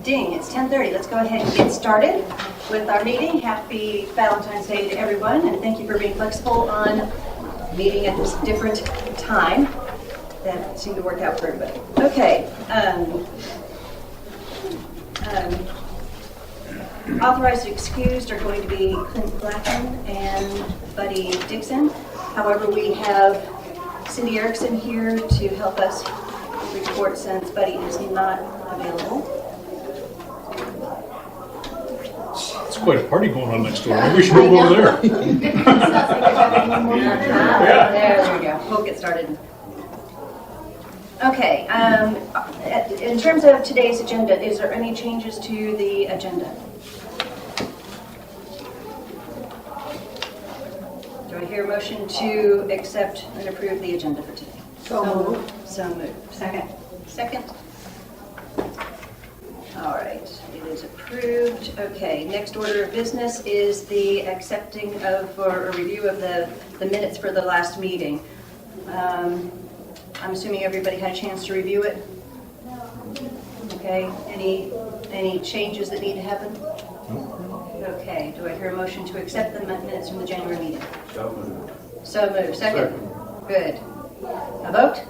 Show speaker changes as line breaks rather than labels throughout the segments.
Ding, it's 10:30. Let's go ahead and get started with our meeting. Happy Valentine's Day to everyone, and thank you for being flexible on meeting at this different time. That seemed to work out for everybody. Okay. Authorized and excused are going to be Clint, Blackman, and Buddy Dixon. However, we have Cindi Erickson here to help us report since Buddy is not available.
It's quite a party going on next door. Maybe we should go over there.
There we go. We'll get started. Okay. In terms of today's agenda, is there any changes to the agenda? Do I hear a motion to accept and approve the agenda for today?
So moved.
So moved.
Second.
Second. All right, it is approved. Okay, next order of business is the accepting of or a review of the minutes for the last meeting. I'm assuming everybody had a chance to review it? Okay, any changes that need to happen? Okay, do I hear a motion to accept the minutes from the January meeting?
So moved.
So moved. Second? Good. A vote?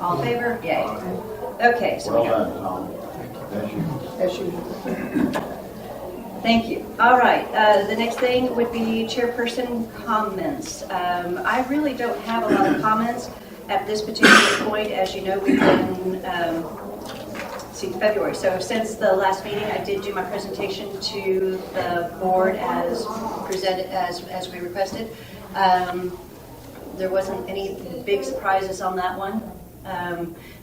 All in favor? Yay. Okay, so we got...
Well done, Tom. Thank you.
Thank you. All right, the next thing would be chairperson comments. I really don't have a lot of comments at this particular point. As you know, we've been February. So since the last meeting, I did do my presentation to the board as presented, as we requested. There wasn't any big surprises on that one.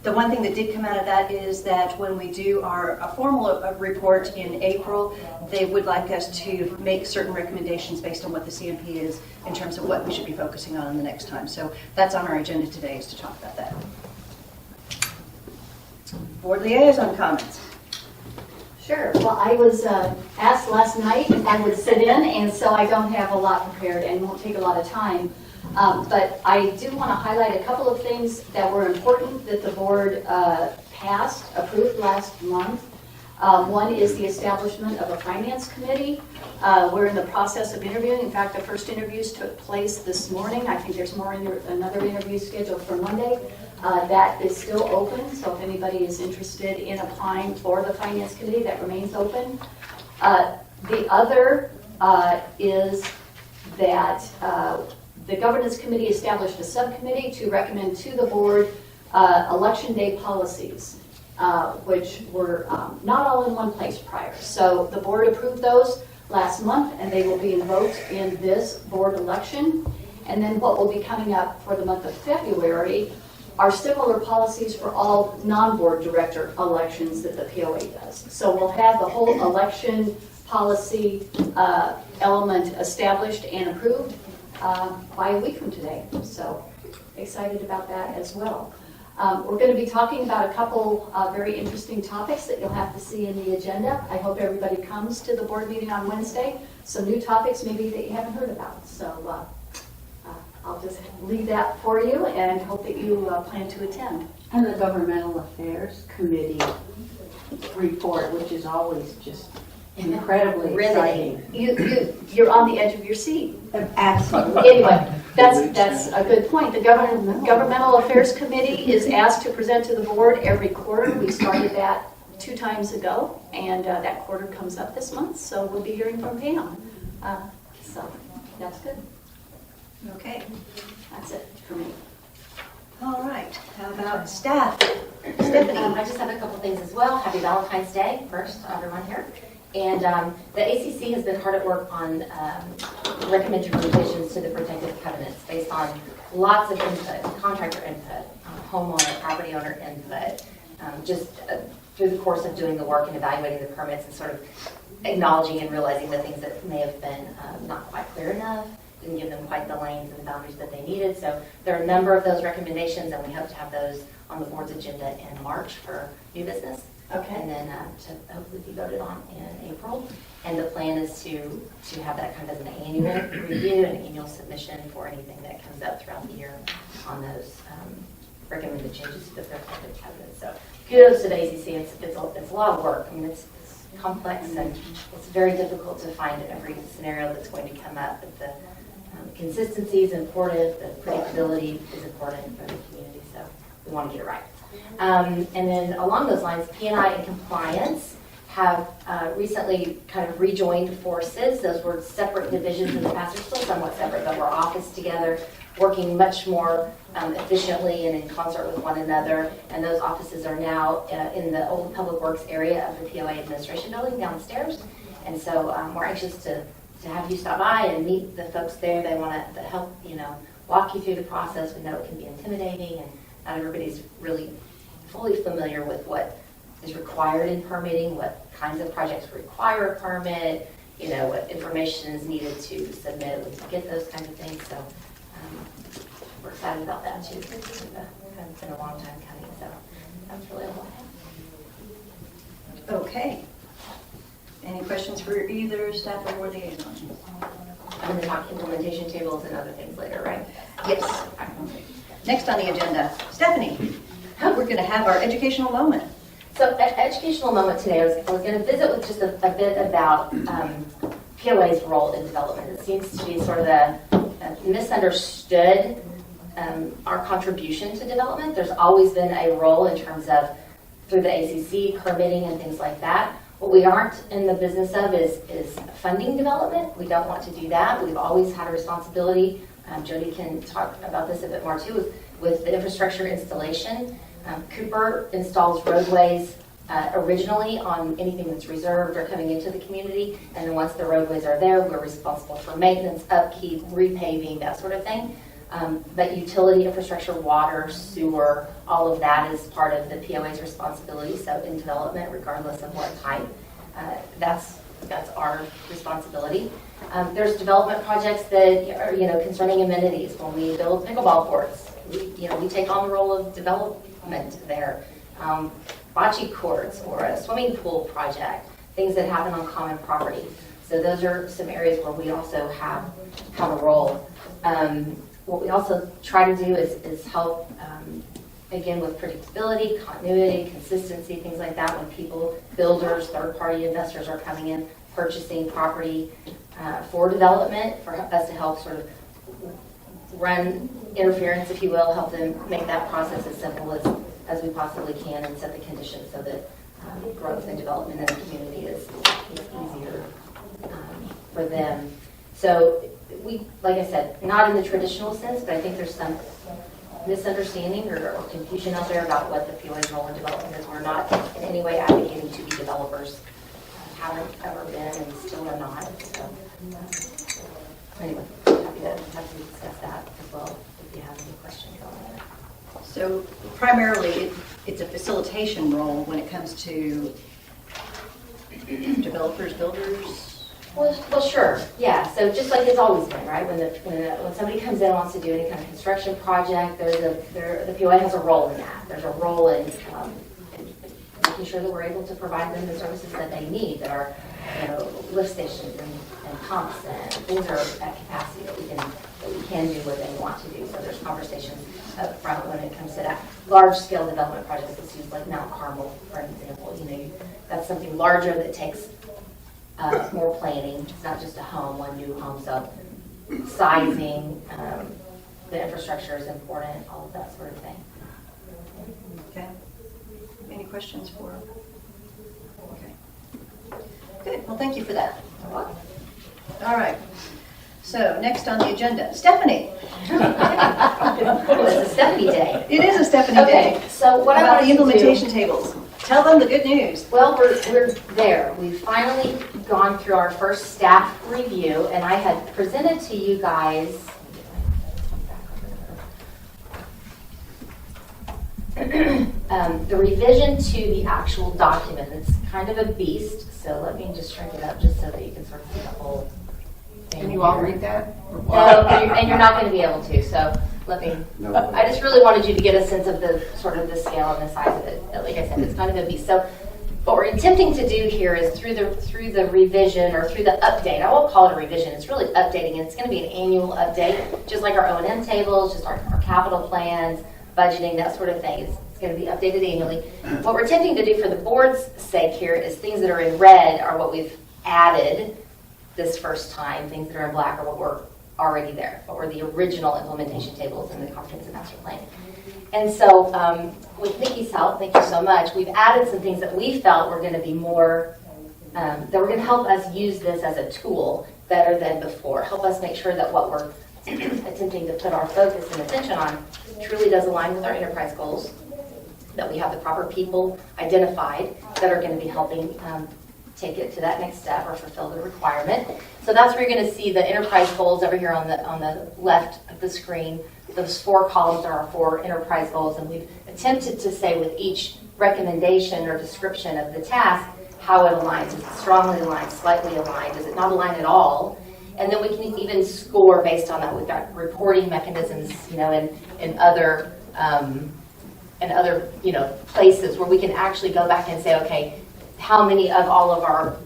The one thing that did come out of that is that when we do a formal report in April, they would like us to make certain recommendations based on what the CMP is in terms of what we should be focusing on in the next time. So that's on our agenda today, is to talk about that. Board liaison comments.
Sure. Well, I was asked last night if I would sit in, and so I don't have a lot prepared and won't take a lot of time. But I do want to highlight a couple of things that were important that the board approved last month. One is the establishment of a finance committee. We're in the process of interviewing. In fact, the first interviews took place this morning. I think there's another interview scheduled for Monday. That is still open, so if anybody is interested in applying for the finance committee, that remains open. The other is that the governance committee established a subcommittee to recommend to the board election day policies, which were not all in one place prior. So the board approved those last month, and they will be invoked in this board election. And then what will be coming up for the month of February are similar policies for all non-board director elections that the POA does. So we'll have the whole election policy element established and approved by a week from today. So excited about that as well. We're going to be talking about a couple very interesting topics that you'll have to see in the agenda. I hope everybody comes to the board meeting on Wednesday. Some new topics maybe that you haven't heard about. So I'll just leave that for you and hope that you plan to attend.
And the Governmental Affairs Committee report, which is always just incredibly exciting.
You're on the edge of your seat.
Absolutely.
Anyway, that's a good point. The Governmental Affairs Committee is asked to present to the board every quarter. We started that 2 times ago, and that quarter comes up this month, so we'll be hearing from Pam. So that's good.
Okay.
That's it for me.
All right. How about staff? Stephanie.
I just have a couple things as well. Happy Valentine's Day first to everyone here. And the ACC has been hard at work on recommending revisions to the protective covenants based on lots of input, contractor input, homeowner, property owner input, just through the course of doing the work and evaluating the permits and sort of acknowledging and realizing the things that may have been not quite clear enough, didn't give them quite the lanes and boundaries that they needed. So there are a number of those recommendations, and we hope to have those on the board's agenda in March for new business.
Okay.
And then to hopefully be voted on in April. And the plan is to have that kind of as an annual review and annual submission for anything that comes up throughout the year on those recommended changes to the protective covenant. So kudos to the ACC. It's a lot of work. I mean, it's complex and it's very difficult to find every scenario that's going to come up. But the consistency is important. The predictability is important for the community. So we want to get it right. And then along those lines, P&I and compliance have recently kind of rejoined forces. Those were separate divisions in the past. They're still somewhat separate, but we're officed together, working much more efficiently and in concert with one another. And those offices are now in the old Public Works area of the POA Administration Building downstairs. And so we're anxious to have you stop by and meet the folks there. They want to help, walk you through the process. We know it can be intimidating, and not everybody's really fully familiar with what is required in permitting, what kinds of projects require a permit, what information is needed to submit when you get those kinds of things. So we're excited about that too. It's been a long time coming, so that's really all I have.
Okay. Any questions for either staff or liaison?
I'm going to talk implementation tables and other things later, right?
Yes. Next on the agenda, Stephanie. We're going to have our educational moment.
So educational moment today, I was going to visit with just a bit about POA's role in development. It seems to be sort of a misunderstood our contribution to development. There's always been a role in terms of through the ACC, permitting and things like that. What we aren't in the business of is funding development. We don't want to do that. We've always had a responsibility. Jody can talk about this a bit more too with the infrastructure installation. Cooper installs roadways originally on anything that's reserved or coming into the community, and then once the roadways are there, we're responsible for maintenance, upkeep, repaving, that sort of thing. But utility infrastructure, water, sewer, all of that is part of the POA's responsibility. So in development, regardless of what type, that's our responsibility. There's development projects that are, concerning amenities. When we build pickleball courts, we take on the role of development there. Bocce courts or a swimming pool project, things that happen on common property. So those are some areas where we also have a role. What we also try to do is help, again, with predictability, continuity, consistency, things like that. When people, builders, third-party investors are coming in, purchasing property for development, for us to help sort of run interference, if you will, help them make that process as simple as we possibly can and set the conditions so that growth and development in the community is easier for them. So we, like I said, not in the traditional sense, but I think there's some misunderstanding or confusion out there about what the POA's role in development is. We're not in any way advocating to be developers. Haven't ever been and still are not. So anyway, happy to discuss that as well if you have any questions on that.
So primarily, it's a facilitation role when it comes to developers, builders.
Well, sure, yeah. So just like it's always been, right? When somebody comes in and wants to do any kind of construction project, the POA has a role in that. There's a role in making sure that we're able to provide them the services that they need, that are lift stations and pumps and things are at capacity that we can do what they want to do. So there's conversations up front when it comes to that large-scale development projects. Let's use like Mount Carmel, for an example. That's something larger that takes more planning. It's not just a home, one new home. So sizing, the infrastructure is important, all of that sort of thing.
Okay. Any questions for him? Okay. Good. Well, thank you for that. All right. So next on the agenda, Stephanie.
It's a Stephanie day.
It is a Stephanie day.
Okay. So what I
about
want
the implementation tables? Tell them the good news.
Well, we're there. We've finally gone through our first staff review, and I had presented to you guys the revision to the actual document. It's kind of a beast, so let me just shrink it up just so that you can sort of see the whole thing.
Can you all read that?
No, and you're not going to be able to, so let me, I just really wanted you to get a sense of the sort of the scale and the size of it. Like I said, it's kind of a beast. So what we're attempting to do here is through the revision or through the update, I won't call it a revision, it's really updating, and it's going to be an annual update, just like our O&M tables, just our capital plans, budgeting, that sort of thing. It's going to be updated annually. What we're attempting to do for the board's sake here is things that are in red are what we've added this first time. Things that are in black are what were already there, what were the original implementation tables in the comprehensive master plan. And so with Nikki's help, thank you so much, we've added some things that we felt were going to be more, that were going to help us use this as a tool better than before, help us make sure that what we're attempting to put our focus and attention on truly does align with our enterprise goals, that we have the proper people identified that are going to be helping take it to that next step or fulfill the requirement. So that's where you're going to see the enterprise goals over here on the left of the screen. Those 4 columns are our 4 enterprise goals, and we've attempted to say with each recommendation or description of the task how it aligns. Is it strongly aligned, slightly aligned? Does it not align at all? And then we can even score based on that. We've got reporting mechanisms, in other places where we can actually go back and say, okay, how many of all of our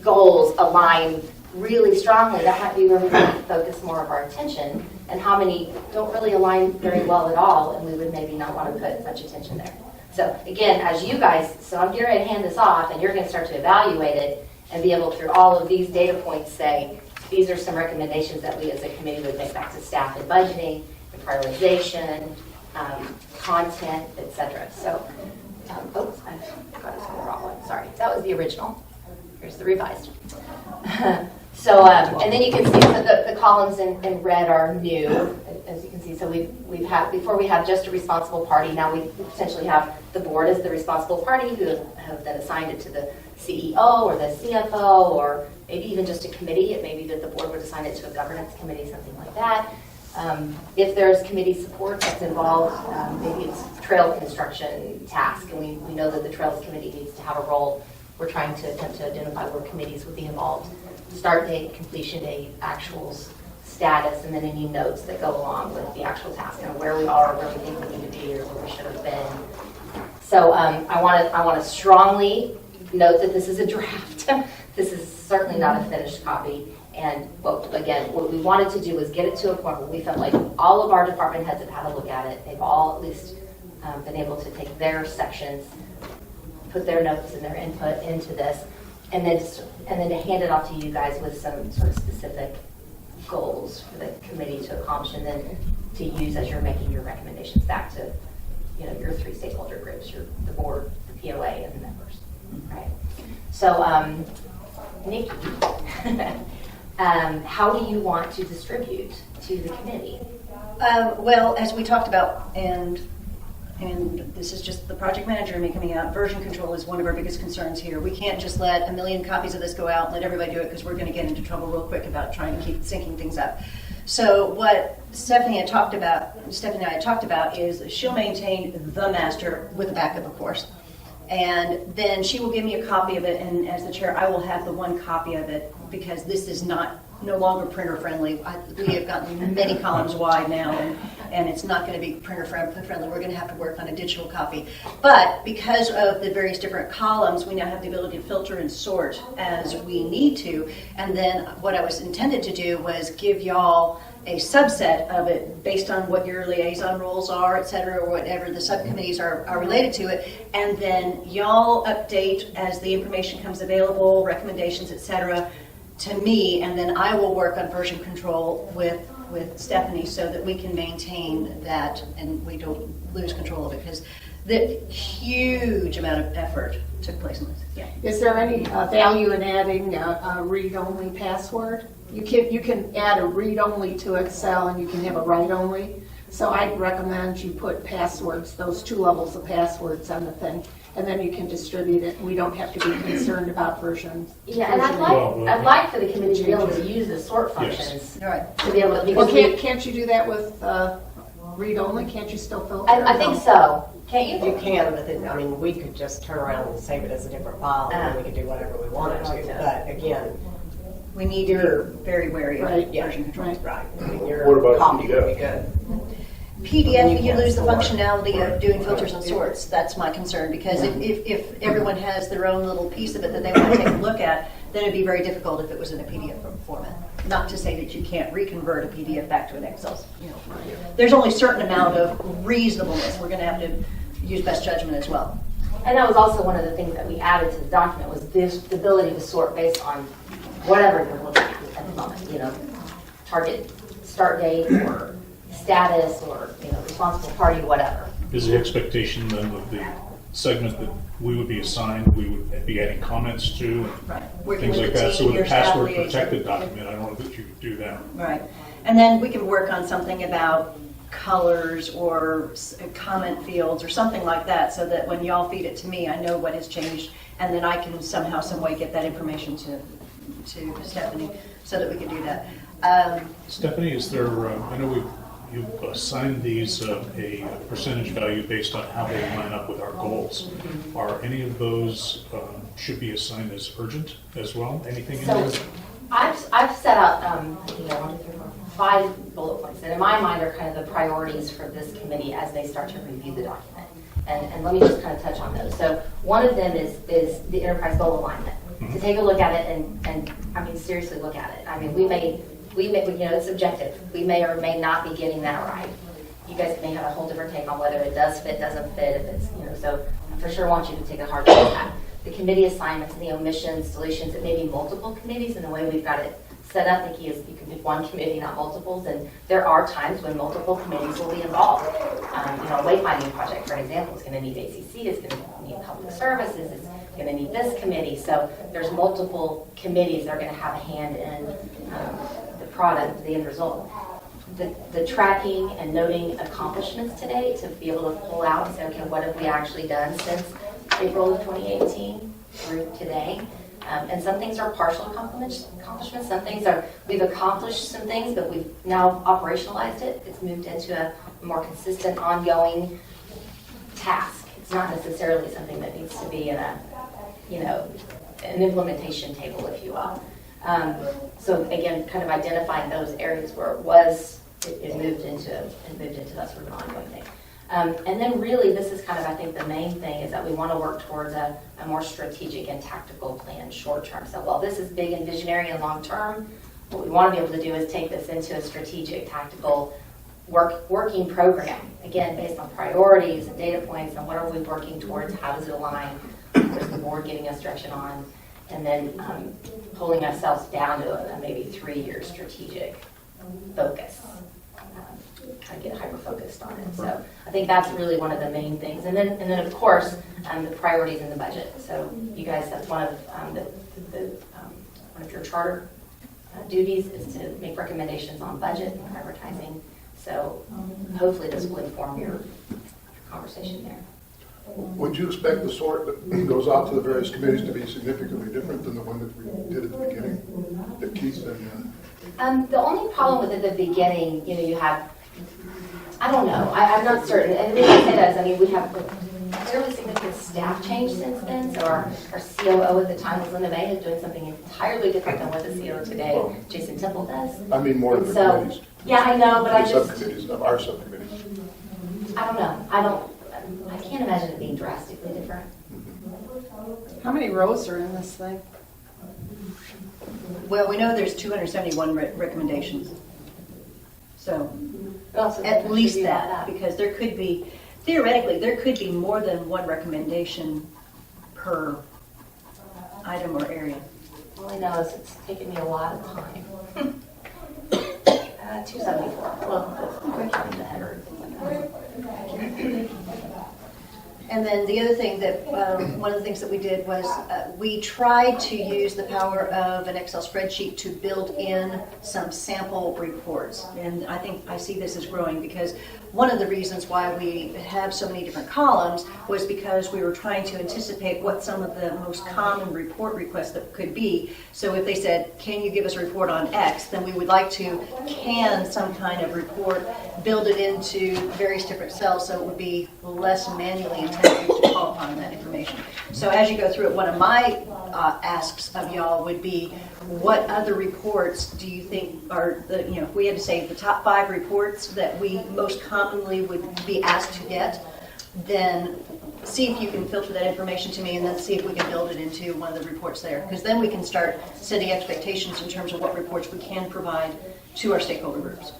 goals align really strongly? That might be where we need to focus more of our attention, and how many don't really align very well at all, and we would maybe not want to put much attention there. So again, as you guys, so I'm getting ready to hand this off, and you're going to start to evaluate it and be able, through all of these data points, say, these are some recommendations that we as a committee would make back to staff in budgeting, in prioritization, content, etc. So, oops, I got this on the wrong one. Sorry, that was the original. Here's the revised. So, and then you can see that the columns in red are new, as you can see. So we've had, before we had just a responsible party, now we potentially have the board as the responsible party, who have then assigned it to the CEO or the CFO, or maybe even just a committee. It may be that the board would assign it to a governance committee, something like that. If there's committee support that's involved, maybe it's trail construction task, and we know that the Trails Committee needs to have a role. We're trying to attempt to identify where committees would be involved. Start date, completion date, actuals, status, and then any notes that go along with the actual task, and where we are, where we think we need to be, or where we should have been. So I want to strongly note that this is a draft. This is certainly not a finished copy. And what we wanted to do was get it to a point where we felt like all of our department heads have had a look at it. They've all at least been able to take their sections, put their notes and their input into this, and then to hand it off to you guys with some sort of specific goals for the committee to accomplish, and then to use as you're making your recommendations back to your 3 stakeholder groups, the board, the POA, and the members. Right. So, Nikki, how do you want to distribute to the committee?
Well, as we talked about, and this is just the project manager and me coming out, version control is one of our biggest concerns here. We can't just let 1 million copies of this go out and let everybody do it, because we're going to get into trouble real quick about trying to keep syncing things up. So what Stephanie and I had talked about is she'll maintain the master with a backup, of course. And then she will give me a copy of it, and as the chair, I will have the one copy of it, because this is no longer printer friendly. We have gotten many columns wide now, and it's not going to be printer friendly. We're going to have to work on a digital copy. But because of the various different columns, we now have the ability to filter and sort as we need to. And then what I was intended to do was give y'all a subset of it based on what your liaison roles are, et cetera, or whatever the subcommittees are related to it. And then y'all update as the information comes available, recommendations, et cetera, to me, and then I will work on version control with Stephanie, so that we can maintain that and we don't lose control of it, because the huge amount of effort took place in this. Yeah.
Is there any value in adding a read-only password? You can add a read-only to Excel, and you can have a write-only. So I'd recommend you put passwords, those 2 levels of passwords on the thing, and then you can distribute it. We don't have to be concerned about versions.
Yeah, and I'd like for the committee to be able to use the sort functions.
All right.
To be able to.
Well, can't you do that with read-only? Can't you still filter?
I think so. Can't you?
You can with it. I mean, we could just turn around and save it as a different file, and then we could do whatever we wanted to. But again,
We need to be very wary of
Right.
version control.
right. I mean, your
What about
copy would be
PDF?
good.
PDF, you
can't
lose the
store it.
functionality of doing filters and sorts. That's my concern, because if everyone has their own little piece of it that they want to take a look at, then it'd be very difficult if it was in a PDF format. not to say that you can't reconvert a PDF back to an Excel. There's only a certain amount of reasonableness. We're going to have to use best judgment as well.
And that was also one of the things that we added to the document was this the ability to sort based on whatever you're looking at the moment, target start date or status or, responsible party, whatever.
Is the expectation then that the segment that we would be assigned, we would be adding comments to,
Right.
and things like that? So with the password protected document, I don't know that you could do that.
Right. And then we can work on something about colors or comment fields or something like that, so that when y'all feed it to me, I know what has changed, and then I can somehow, some way get that information to Stephanie, so that we can do that.
Stephanie, is there, I know you've assigned these a percentage value based on how they line up with our goals. Are any of those should be assigned as urgent as well? Anything in there?
So I've set out, 5 bullet points that in my mind are kind of the priorities for this committee as they start to review the document. And let me just kind of touch on those. So one of them is the enterprise goal alignment. To take a look at it and seriously look at it. we may, it's subjective. We may or may not be getting that right. You guys may have a whole different take on whether it does fit, doesn't fit, if it's, so I for sure want you to take a hard look at that. The committee assignments and the omissions, deletions, it may be multiple committees, and the way we've got it set up, Nikki, is you can pick one committee, not multiples, and there are times when multiple committees will be involved. A wayfinding project, for example, is going to need ACC, is going to need public services, is going to need this committee, so there's multiple committees that are going to have a hand in the product, the end result. The tracking and noting accomplishments today to be able to pull out and say, okay, what have we actually done since April of 2018 through today? And some things are partial accomplishments. Some things are, we've accomplished some things, but we've now operationalized it. It's moved into a more consistent, ongoing task. It's not necessarily something that needs to be in a, an implementation table, if you will. So again, kind of identifying those areas where it moved into that sort of ongoing thing. And then really, this is kind of, I think, the main thing is that we want to work towards a more strategic and tactical plan short term. So while this is big and visionary and long term, what we want to be able to do is take this into a strategic, tactical working program. Again, based on priorities and data points and what are we working towards, how does it align, what is the board giving us direction on, and then pulling ourselves down to a maybe 3-year strategic focus. Kind of get hyper-focused on it. So I think that's really one of the main things. And then of course, the priorities in the budget. So you guys, that's one of one of your charter duties is to make recommendations on budget and prioritizing. So hopefully this will inform your conversation there.
Would you expect the sort that goes out to the various committees to be significantly different than the one that we did at the beginning? That Keith and
the only problem with it at the beginning, you have, I don't know, I'm not certain. And the reason I say that is, we have a fairly significant staff change since then. So our COO at the time was Linda May, who's doing something entirely different than what the COO today, Jason Temple, does.
I mean more of the committees.
Yeah, I know, but I just,
subcommittees of our subcommittees.
I don't know. I can't imagine it being drastically different.
How many rows are in this thing?
Well, we know there's 271 recommendations. So at least that, because there could be, theoretically, there could be more than one recommendation per item or area.
All I know is it's taken me a lot of time. 274. Well, we're counting the header and things like that.
And then the other thing that, one of the things that we did was we tried to use the power of an Excel spreadsheet to build in some sample reports. And I think I see this as growing because one of the reasons why we have so many different columns was because we were trying to anticipate what some of the most common report requests that could be. So if they said, can you give us a report on X, then we would like to can some kind of report, build it into various different cells so it would be less manually intensive to call upon that information. So as you go through it, one of my asks of y'all would be, what other reports do you think are the, if we had to say the top 5 reports that we most commonly would be asked to get, then see if you can filter that information to me and then see if we can build it into one of the reports there. Because then we can start setting expectations in terms of what reports we can provide to our stakeholder groups.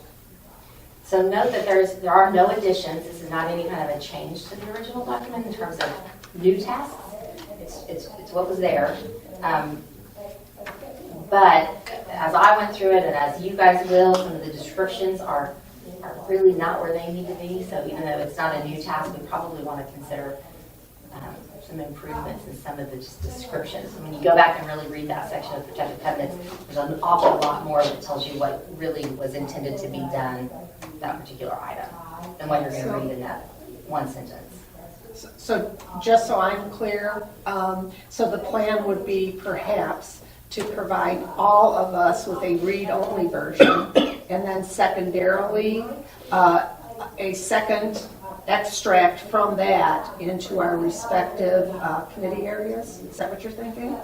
So note that there are no additions. This is not any kind of a change to the original document in terms of new tasks. It's what was there. But as I went through it and as you guys will, some of the descriptions are really not where they need to be. So even though it's not a new task, we probably want to consider some improvements in some of the descriptions. When you go back and really read that section of protected covenants, there's an awful lot more that tells you what really was intended to be done, that particular item, than what you're going to read in that one sentence.
So just so I'm clear, so the plan would be perhaps to provide all of us with a read-only version, and then secondarily, a second extract from that into our respective committee areas? Is that what you're thinking?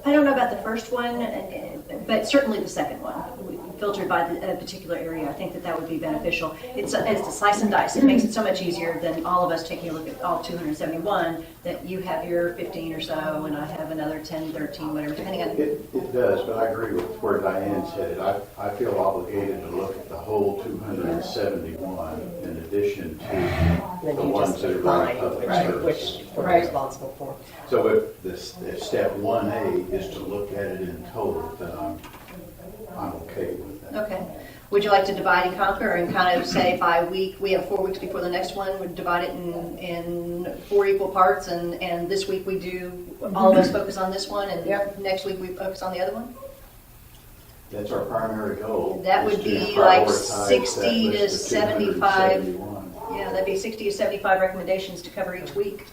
I don't know about the first one, but certainly the second one, filtered by the particular area. I think that would be beneficial. It's a slice and dice. It makes it so much easier than all of us taking a look at all 271, that you have your 15 or so, and I have another 10, 13, whatever, depending on...
It does, but I agree with where Diane's headed. I feel obligated to look at the whole 271 in addition to
Then
the
you
ones
just
that are
define
running public
Right.
service.
which we're
Right.
responsible for.
So if step 1A is to look at it in total, then I'm okay with that.
Okay. Would you like to divide and conquer and kind of say by week, we have 4 weeks before the next one, we'd divide it in 4 equal parts, and this week we do, all of us focus on this one, and
Yep.
next week we focus on the other one?
That's our primary goal.
That
is
would
to
be like
prioritize
60
that
to
list of
75.
271.
Yeah, that'd be 60 to 75 recommendations to cover each week.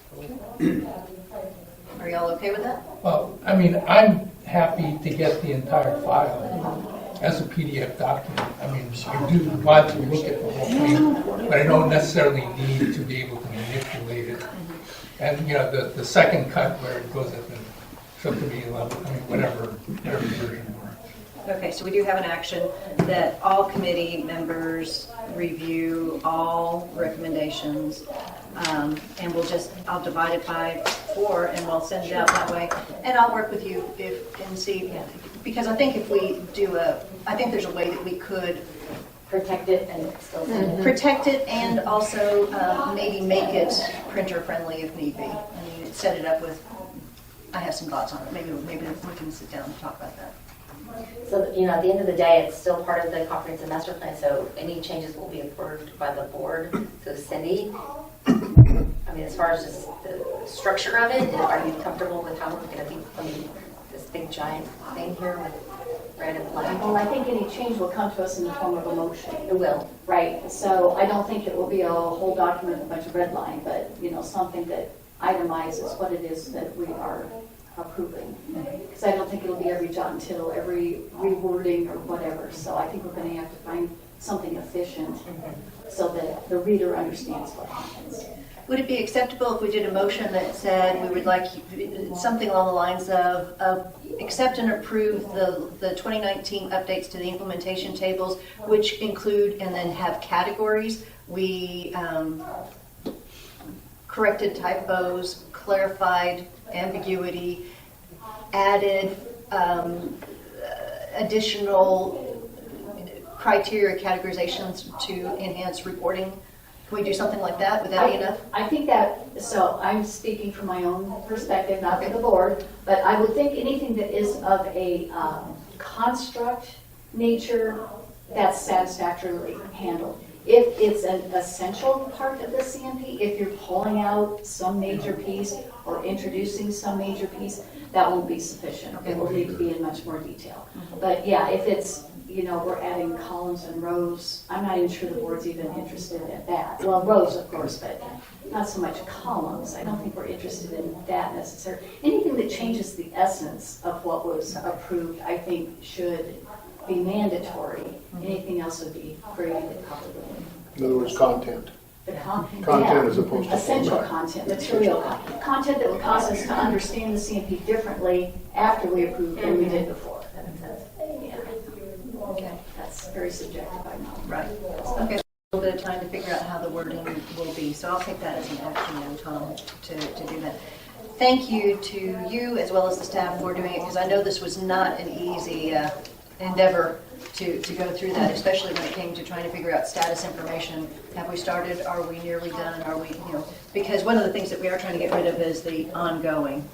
Are y'all okay with that?
Well, I mean, I'm happy to get the entire file as a PDF document. I mean, I do want to look at the whole thing, but I don't necessarily need to be able to manipulate it. And, you know, the second cut where it goes at the subcommittee level, I mean, whatever version works.
Okay, so we do have an action that all committee members review all recommendations, and I'll divide it by 4 and we'll send it out that way. And I'll work with you and see, because I think if we do I think there's a way that we could
Protect it and still send it.
protect it and also maybe make it printer friendly if need be. I mean, set it up with, I have some thoughts on it. Maybe we can sit down and talk about that.
So, you know, at the end of the day, it's still part of the comprehensive master plan, so any changes will be approved by the board. So Cindy, I mean, as far as just the structure of it, are you comfortable with how we're going to be, this big giant thing here with red and black?
Well, I think any change will come to us in the form of a motion.
It will.
Right, so I don't think it will be a whole document with a bunch of red line, but, you know, something that itemizes what it is that we are approving. Because I don't think it'll be every jot and tittle, every rewording or whatever. So I think we're going to have to find something efficient so that the reader understands what happens.
Would it be acceptable if we did a motion that said we would like something along the lines of accept and approve the 2019 updates to the implementation tables, which include and then have categories? We corrected typos, clarified ambiguity, added additional criteria categorizations to enhance reporting. Can we do something like that? Would that be enough?
I think that, so I'm speaking from my own perspective, not for the board, but I would think anything that is of a construct nature, that's satisfactorily handled. If it's an essential part of the CMP, if you're pulling out some major piece or introducing some major piece, that won't be sufficient. It will need to be in much more detail. But yeah, if it's, you know, we're adding columns and rows, I'm not even sure the board's even interested in that. Well, rows, of course, but not so much columns. I don't think we're interested in that necessarily. Anything that changes the essence of what was approved, I think should be mandatory. Anything else would be graded probably.
In other words, content.
The
Content
yeah,
as opposed to
essential
format.
content, material content that will cause us to understand the CMP differently after we approve than we did before. That makes sense. Yeah.
Okay.
That's very subjective, I know.
Right. Okay. A little bit of time to figure out how the wording will be. So I'll take that as an action then, Tom, to do that. Thank you to you as well as the staff for doing it, because I know this was not an easy endeavor to go through that, especially when it came to trying to figure out status information. Have we started? Are we nearly done? Are we, because one of the things that we are trying to get rid of is the ongoing,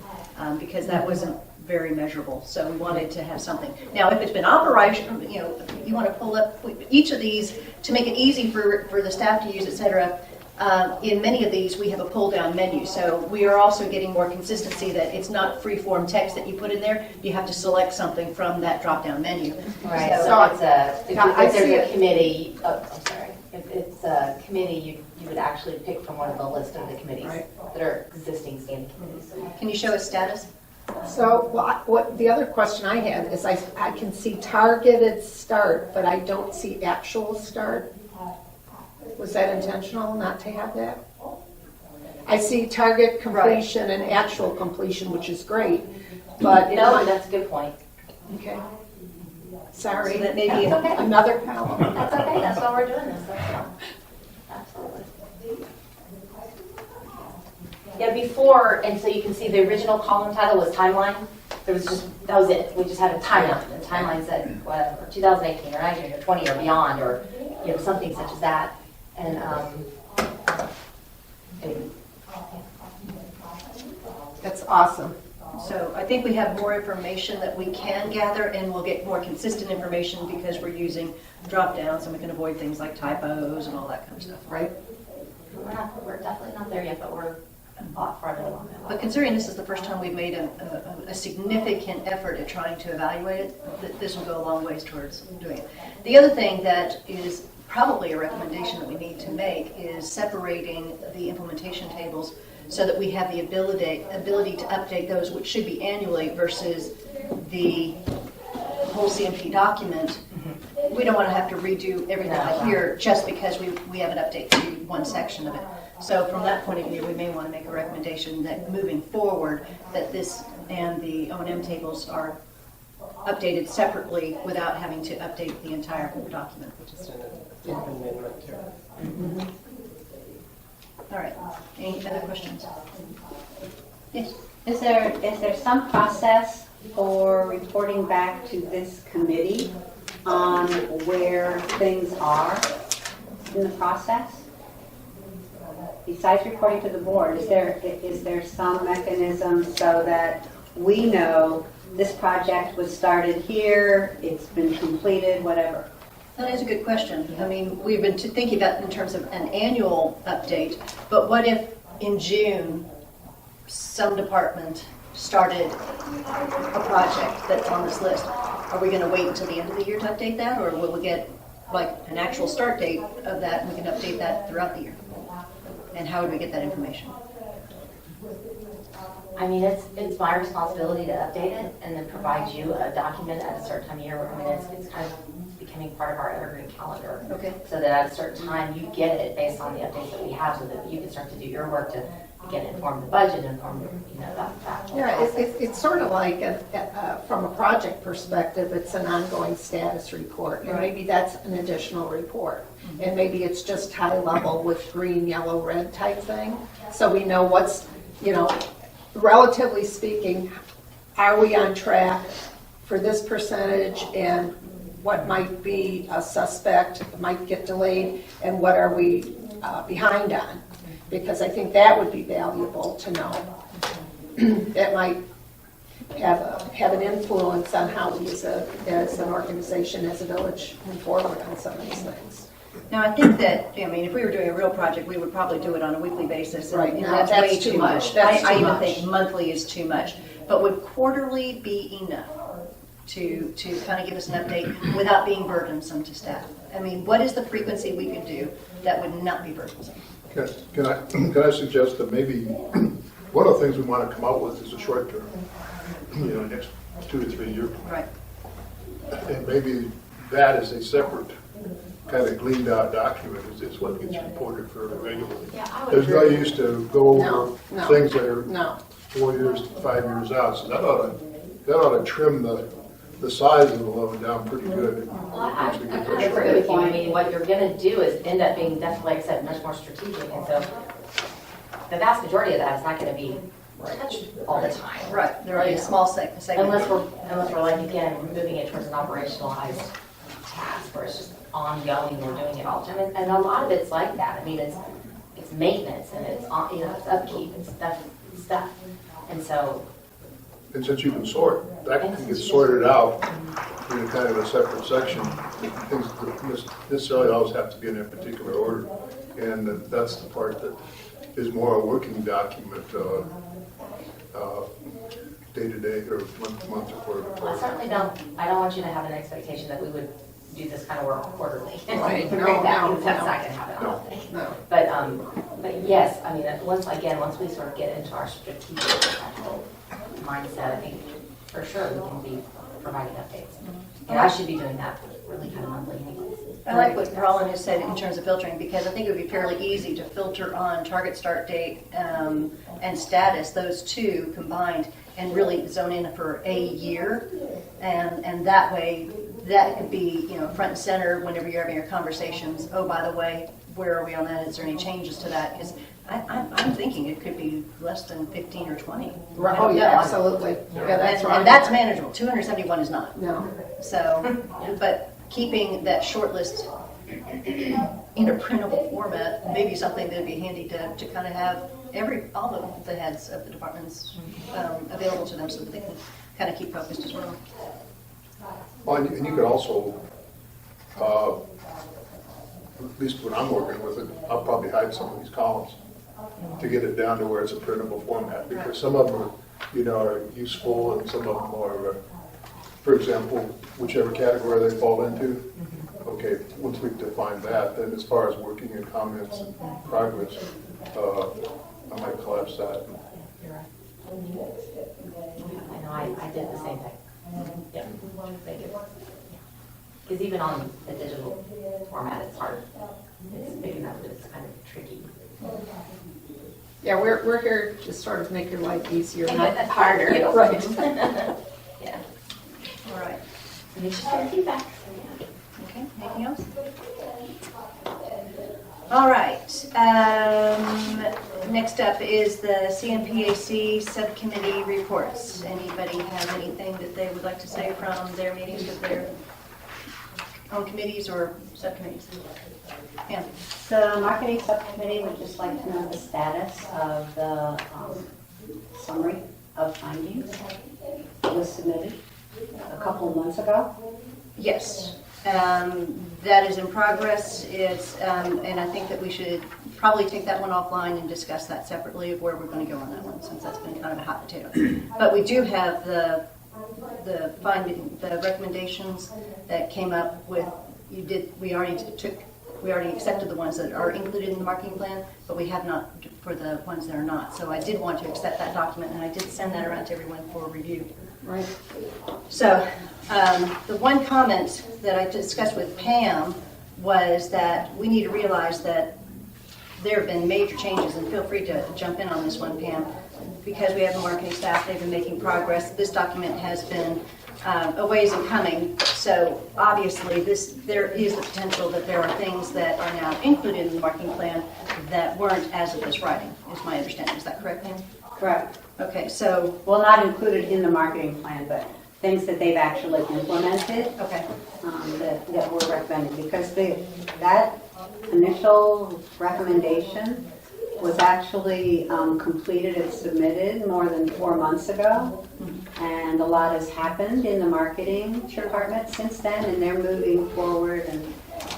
because that wasn't very measurable. So we wanted to have something. Now, if it's been operational, you want to pull up each of these to make it easy for the staff to use, et cetera. In many of these, we have a pull-down menu, so we are also getting more consistency that it's not free-form text that you put in there. You have to select something from that drop-down menu.
Right,
So,
so if there's
see
a
it.
committee, I'm sorry, if it's a committee, you would actually pick from one of the list of the committees that are existing standing committees.
can you show us status?
So what the other question I had is I can see targeted start, but I don't see actual start. Was that intentional not to have that? I see target completion and actual completion, which is great, but
No, that's a good point.
okay. Sorry,
So that may be
That's okay.
another column.
That's okay, that's why we're doing this, that's all. Absolutely. Yeah, before, and so you can see the original column title was timeline. That was it. We just had a timeline. The timeline said, whatever, 2018 or 19 or 20 or beyond, or something such as that. And
That's awesome.
So I think we have more information that we can gather, and we'll get more consistent information because we're using drop-downs, and we can avoid things like typos and all that kind of stuff, right?
we're definitely not there yet, but we're a lot farther along that
But
line.
considering this is the first time we've made a significant effort at trying to evaluate it, this will go a long ways towards doing it. The other thing that is probably a recommendation that we need to make is separating the implementation tables so that we have the ability to update those, which should be annually, versus the whole CMP document. We don't want to have to redo everything like here just because we have an update to one section of it. So from that point of view, we may want to make a recommendation that moving forward, that this and the O&M tables are updated separately without having to update the entire document.
Just an amendment to it.
All right. Any other questions? Yes.
Is there some process for reporting back to this committee on where things are in the process? Besides reporting to the board, is there some mechanism so that we know this project was started here, it's been completed, whatever?
That is a good question. I mean, we've been thinking about it in terms of an annual update, but what if in June some department started a project that's on this list? Are we going to wait until the end of the year to update that, or will we get like an actual start date of that and we can update that throughout the year? And how would we get that information?
I mean, it's my responsibility to update it and then provide you a document at a certain time of year. I mean, it's kind of becoming part of our evergreen calendar.
Okay.
So that at a certain time, you get it based on the updates that we have so that you can start to do your work to, again, inform the budget, inform that whole
Yeah,
process.
it's sort of like, from a project perspective, it's an ongoing status report. And maybe that's an additional report. And maybe it's just high level with green, yellow, red type thing. So we know what's, relatively speaking, are we on track for this percentage, and what might be a suspect, might get delayed, and what are we behind on? Because I think that would be valuable to know. That might have an influence on how we as an organization, as a village, move forward on some of these things.
Now, I think that, if we were doing a real project, we would probably do it on a weekly basis. and-
Right,
and
now
that's
that's
way
too
too
much.
much.
That's
I
too
even
much.
think monthly is too much. But would quarterly be enough to kind of give us an update without being burdensome to staff? I mean, what is the frequency we could do that would not be burdensome?
Can I suggest that maybe one of the things we want to come up with is a short term, next 2 to 3 years.
Right.
And maybe that is a separate kind of gleaned out document is what gets reported for regularly.
Yeah, I would
There's no
agree.
use to go
No,
over
no,
things that are
No.
4 years, 5 years out. So that ought to trim the the size is lowered down pretty good.
Well, I
Once we get those
agree with you. I mean, what you're gonna do is end up being definitely, like I said, much more strategic, and so the vast majority of that is not gonna be touched all the time.
Right, there will be a small segment.
Unless we're like, again, moving it towards an operationalized task where it's just ongoing, we're doing it all the time. And a lot of it's like that. I mean, it's maintenance and it's, it's upkeep and stuff. And so,
And since you can sort, that can get sorted out in a kind of a separate section. Things don't necessarily always have to be in a particular order. And that's the part that is more a working document, day to day or month to month or quarter to
I
quarter.
certainly I don't want you to have an expectation that we would do this kind of work quarterly.
Right.
That's
No,
not gonna happen, I don't think.
No.
But yes, I mean, once we sort of get into our strategic actual mindset, I think for sure we can be providing updates. And I should be doing that really kind of monthly anyways.
I like what Rolland has said in terms of filtering, because I think it would be fairly easy to filter on target start date and status, those two combined, and really zone in for a year. And that way, that could be, front and center whenever you're having your conversations. Oh, by the way, where are we on that? Is there any changes to that? Because I'm thinking it could be less than 15 or 20.
Right. Oh, yeah, absolutely. Yeah, that's right.
And that's manageable. 271 is not.
No.
So, but keeping that short list in a printable format may be something that would be handy to kind of have all of the heads of the departments available to them so that they can kind of keep focused as well.
Well, and you could also, at least when I'm working with it, I'll probably hide some of these columns to get it down to where it's a printable format, because some of them are useful and some of them are, for example, whichever category they fall into. Okay, once we define that, then as far as working in comments and progress, I might collapse that.
I know, I did the same thing. Yeah, thank you. Because even on the digital format, it's hard. It's big enough that it's kind of tricky.
Yeah, we're here to sort of make your life easier, not harder.
Right. Yeah.
All right.
And it's just our feedback.
Okay, anything else? All right. Next up is the CMPAC subcommittee reports. Anybody have anything that they would like to say from their meetings with their own committees or subcommittees? Pam?
The marketing subcommittee would just like to know the status of the summary of findings. It was submitted a couple of months ago.
Yes. That is in progress. It's, and I think that we should probably take that one offline and discuss that separately of where we're going to go on that one, since that's been kind of a hot potato. But we do have the recommendations that came up with. We already accepted the ones that are included in the marketing plan, but we have not for the ones that are not. So I did want to accept that document, and I did send that around to everyone for review.
Right.
So the one comment that I discussed with Pam was that we need to realize that there have been major changes, and feel free to jump in on this one, Pam, because we have a marketing staff, they've been making progress. This document has been a ways in coming, so obviously there is the potential that there are things that are now included in the marketing plan that weren't as of this writing, is my understanding. Is that correct, Pam?
Correct.
Okay, so,
Well, not included in the marketing plan, but things that they've actually implemented
okay.
that were recommended. Because that initial recommendation was actually completed and submitted more than 4 months ago. And a lot has happened in the marketing department since then, and they're moving forward.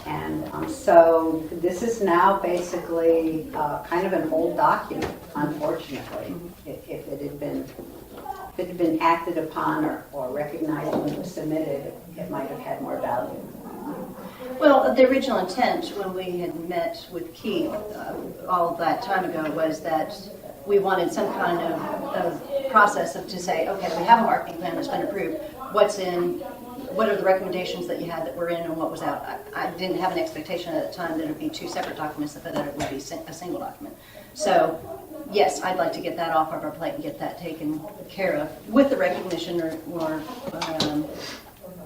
And so this is now basically kind of an old document, unfortunately. If it had been acted upon or recognized when it was submitted, it might have had more value.
Well, the original intent when we had met with Keith all that time ago was that we wanted some kind of process to say, okay, we have a marketing plan that's been approved. What's in? What are the recommendations that you had that were in and what was out? I didn't have an expectation at the time that it would be two separate documents, but that it would be a single document. So, yes, I'd like to get that off of our plate and get that taken care of with the recognition or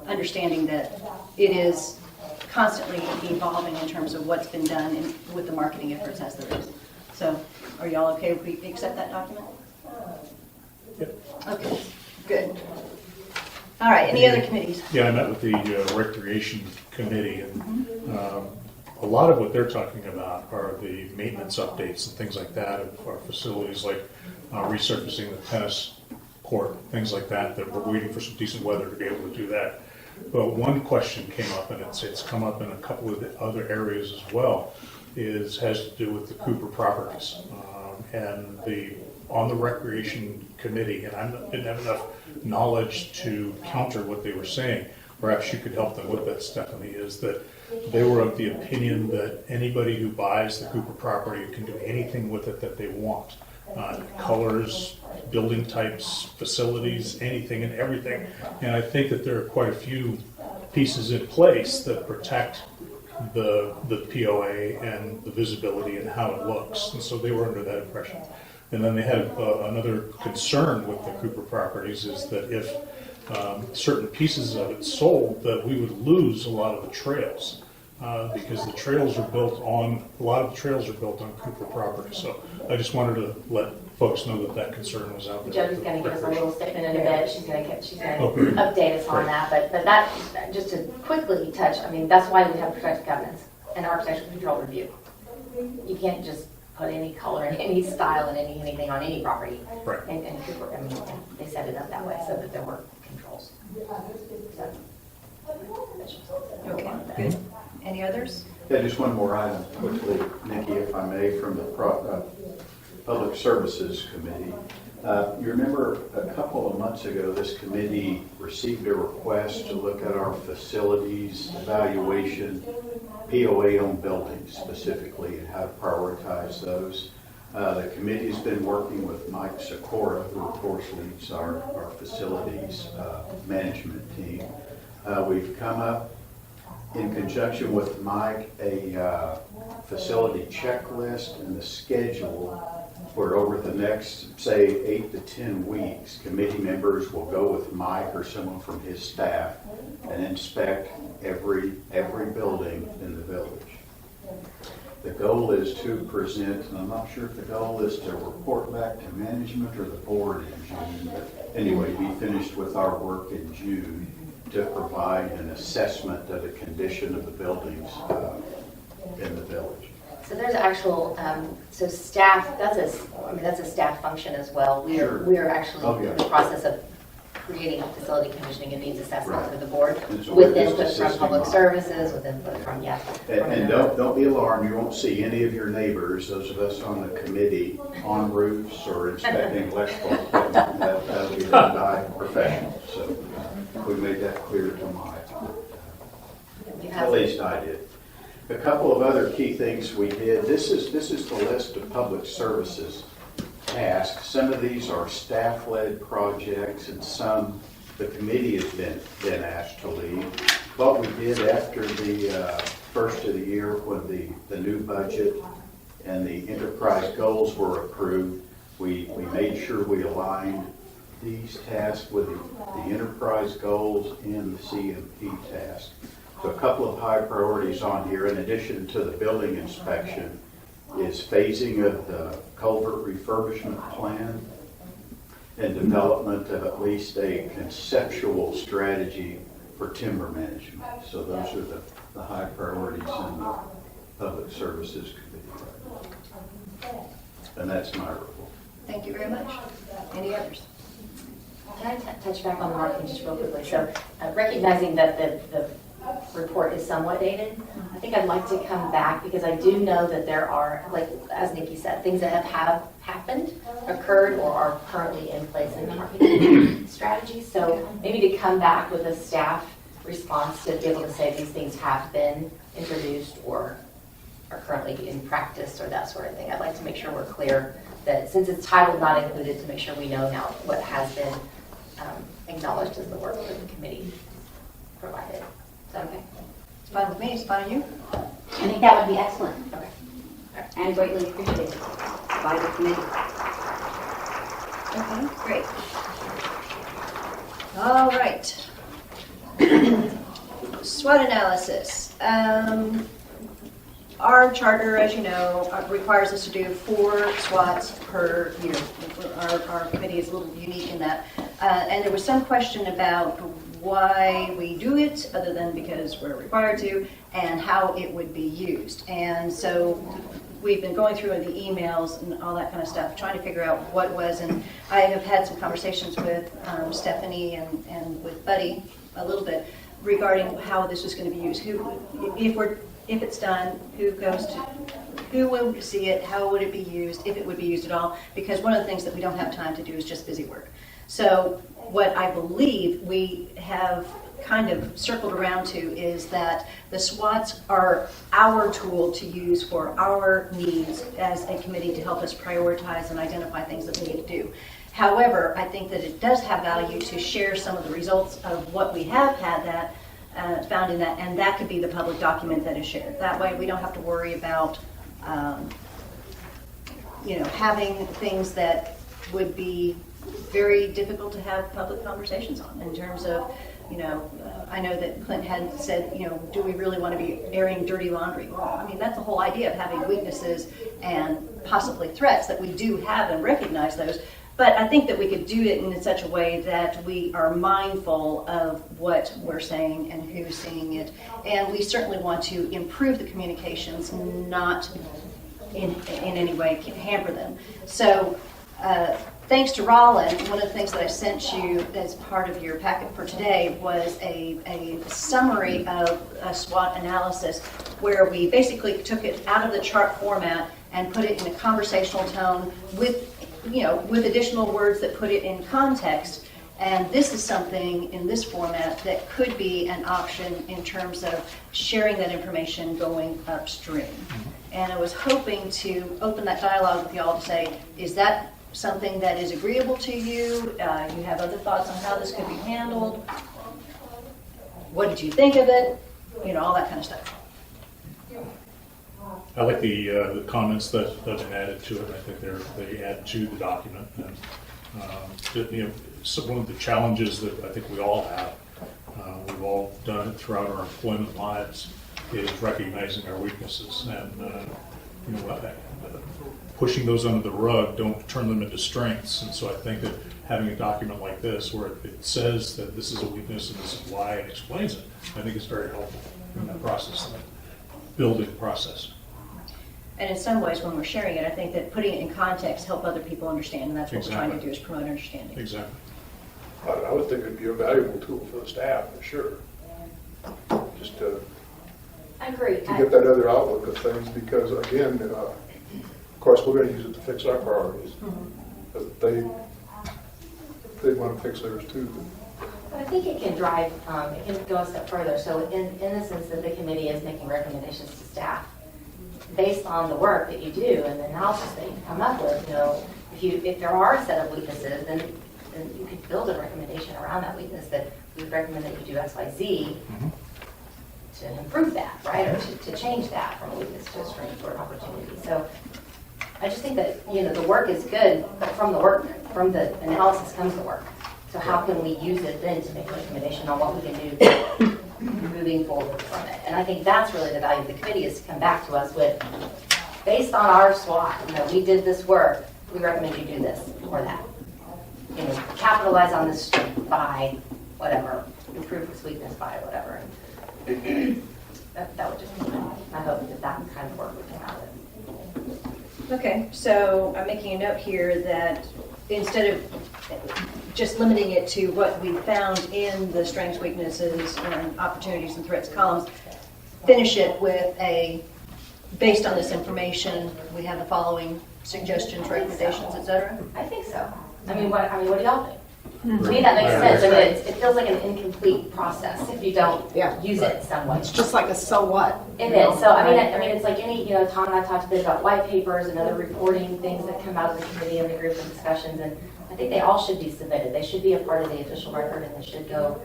understanding that it is constantly evolving in terms of what's been done with the marketing efforts as there is. So are y'all okay if we accept that document?
Yep.
Okay, good. All right, any other committees?
Yeah, I met with the Recreation Committee, and a lot of what they're talking about are the maintenance updates and things like that of our facilities, like resurfacing the tennis court, things like that, that we're waiting for some decent weather to be able to do that. But one question came up, and it's come up in a couple of the other areas as well, has to do with the Cooper properties. And on the Recreation Committee, and I didn't have enough knowledge to counter what they were saying. Perhaps you could help them with that, Stephanie, is that they were of the opinion that anybody who buys the Cooper property can do anything with it that they want. Colors, building types, facilities, anything and everything. And I think that there are quite a few pieces in place that protect the POA and the visibility and how it looks. And so they were under that impression. And then they had another concern with the Cooper properties is that if certain pieces of it sold, that we would lose a lot of the trails because the trails are built on, a lot of the trails are built on Cooper property. So I just wanted to let folks know that that concern was out there.
Jody's going to give us a little statement in a bit. She's going to
Okay.
update us on that. But that, just to quickly touch, I mean, that's why we have protective covenants and architectural control review. You can't just put any color and any style and anything on any property.
Right.
And Cooper, I mean, they set it up that way so that there were controls. So,
Okay, good. Any others?
Yeah, just one more item quickly, Nikki, if I may, from the Public Services Committee. You remember a couple of months ago, this committee received a request to look at our facilities evaluation, POA-owned buildings specifically, and how to prioritize those. The committee's been working with Mike Sikora, who of course leads our facilities management team. We've come up in conjunction with Mike a facility checklist and the schedule where over the next, say, 8 to 10 weeks, committee members will go with Mike or someone from his staff and inspect every building in the village. The goal is to present, and I'm not sure if the goal is to report back to management or the board in June, but anyway, be finished with our work in June to provide an assessment of the condition of the buildings in the village.
So there's actual, so staff, that's a staff function as well. We're actually in the process of creating a facility conditioning and needs assessment for the board
So
with input from public services, with input from,
And don't be alarmed, you won't see any of your neighbors, those of us on the committee, on roofs or inspecting electrical equipment. That'll be done by professionals. So we made that clear to Mike. At least I did. A couple of other key things we did. This is the list of public services tasks. Some of these are staff-led projects, and some the committee has been asked to lead. What we did after the first of the year, when the new budget and the enterprise goals were approved, we made sure we aligned these tasks with the enterprise goals and the CMP task. So a couple of high priorities on here, in addition to the building inspection, is phasing of the culvert refurbishment plan and development of at least a conceptual strategy for timber management. So those are the high priorities in the Public Services Committee. And that's my report.
Thank you very much. Any others?
Can I touch back on the marketing just real quickly? So recognizing that the report is somewhat dated, I think I'd like to come back because I do know that there are, like as Nikki said, things that have happened, occurred, or are currently in place in the marketing strategy. So maybe to come back with a staff response to be able to say these things have been introduced or are currently in practice or that sort of thing. I'd like to make sure we're clear that since it's titled not included, to make sure we know now what has been acknowledged as the work that the committee provided. Is that okay?
It's fine with me. It's fine with you?
I think that would be excellent
Okay.
and greatly appreciated by the committee.
Okay, great. All right. SWOT analysis. Our charter, as you know, requires us to do 4 SWOTs per year. Our committee is a little unique in that. And there was some question about why we do it, other than because we're required to, and how it would be used. And so we've been going through the emails and all that kind of stuff, trying to figure out what was, and I have had some conversations with Stephanie and with Buddy a little bit regarding how this was going to be used. If it's done, who will see it, how would it be used, if it would be used at all, because one of the things that we don't have time to do is just busy work. So what I believe we have kind of circled around to is that the SWOTs are our tool to use for our needs as a committee to help us prioritize and identify things that we need to do. However, I think that it does have value to share some of the results of what we have had that found in that, and that could be the public document that is shared. That way we don't have to worry about having things that would be very difficult to have public conversations on in terms of, I know that Clint had said, do we really want to be airing dirty laundry? Well, I mean, that's the whole idea of having weaknesses and possibly threats, that we do have and recognize those. But I think that we could do it in such a way that we are mindful of what we're saying and who's saying it. And we certainly want to improve the communications, not in any way hamper them. So thanks to Rolland, one of the things that I sent you as part of your packet for today was a summary of a SWOT analysis where we basically took it out of the chart format and put it in a conversational tone with additional words that put it in context. And this is something in this format that could be an option in terms of sharing that information going upstream. And I was hoping to open that dialogue with y'all to say, is that something that is agreeable to you? You have other thoughts on how this could be handled? What did you think of it? All that kind of stuff.
I like the comments that have been added to it. I think they add to the document. And, so one of the challenges that I think we all have, we've all done it throughout our employment lives, is recognizing our weaknesses and pushing those under the rug, don't turn them into strengths. And so I think that having a document like this where it says that this is a weakness and this is why, and explains it, I think is very helpful in that process, that building process.
And in some ways, when we're sharing it, I think that putting it in context help other people understand, and that's what we're trying to do, is promote understanding.
Exactly.
I would think it'd be a valuable tool for the staff, for sure. Just to
I agree.
get that other outlook of things, because again, of course, we're going to use it to fix our priorities. But they want to fix theirs too.
I think it can drive, it can go a step further. So in the sense that the committee is making recommendations to staff, based on the work that you do and the analysis that you come up with, if there are a set of weaknesses, then you could build a recommendation around that weakness, that we would recommend that you do X, Y, Z to improve that, right? Or to change that from a weakness to a strength or an opportunity. So I just think that, the work is good, but from the analysis comes the work. So how can we use it then to make a recommendation on what we can do moving forward from it? And I think that's really the value of the committee, is to come back to us with, based on our SWOT, we did this work, we recommend you do this or that. Capitalize on this strength by whatever, improve this weakness by whatever. That would just be my hope, that kind of work would come out of it.
Okay, so I'm making a note here that instead of just limiting it to what we found in the strengths, weaknesses, and opportunities and threats columns, finish it with based on this information, we have the following suggestions, recommendations, etc.
I think so. I mean, what do y'all think? To me, that makes sense. I mean, it feels like an incomplete process if you don't use it in some way.
It's just like a so what.
It is. So I mean, it's like any, Tom and I talked a bit about white papers and other reporting things that come out of the committee and the group of discussions, and I think they all should be submitted. They should be a part of the official record, and they should go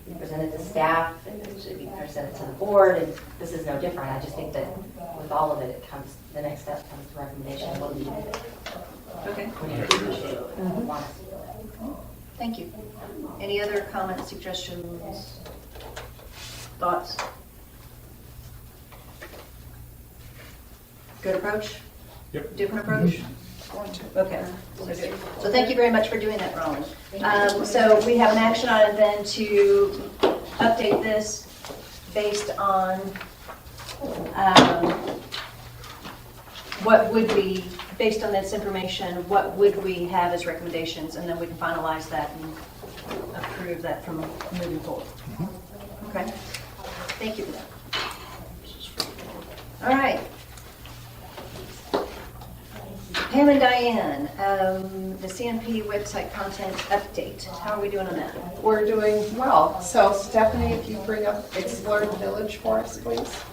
be presented to staff, and it should be presented to the board, and this is no different. I just think that with all of it, the next step comes to recommendation. What do you think?
Okay.
Want us to do that?
Thank you. Any other comments, suggestions? Thoughts? Good approach?
Yep.
Different approach? Okay. So thank you very much for doing that, Rolland. So we have an action item then to update this based on what would we, based on this information, what would we have as recommendations, and then we can finalize that and approve that from moving forward. Okay? Thank you for that. All right. Pam and Diane, the CMP website content update. How are we doing on that?
We're doing well. So Stephanie, if you bring up Explore the Village for us, please.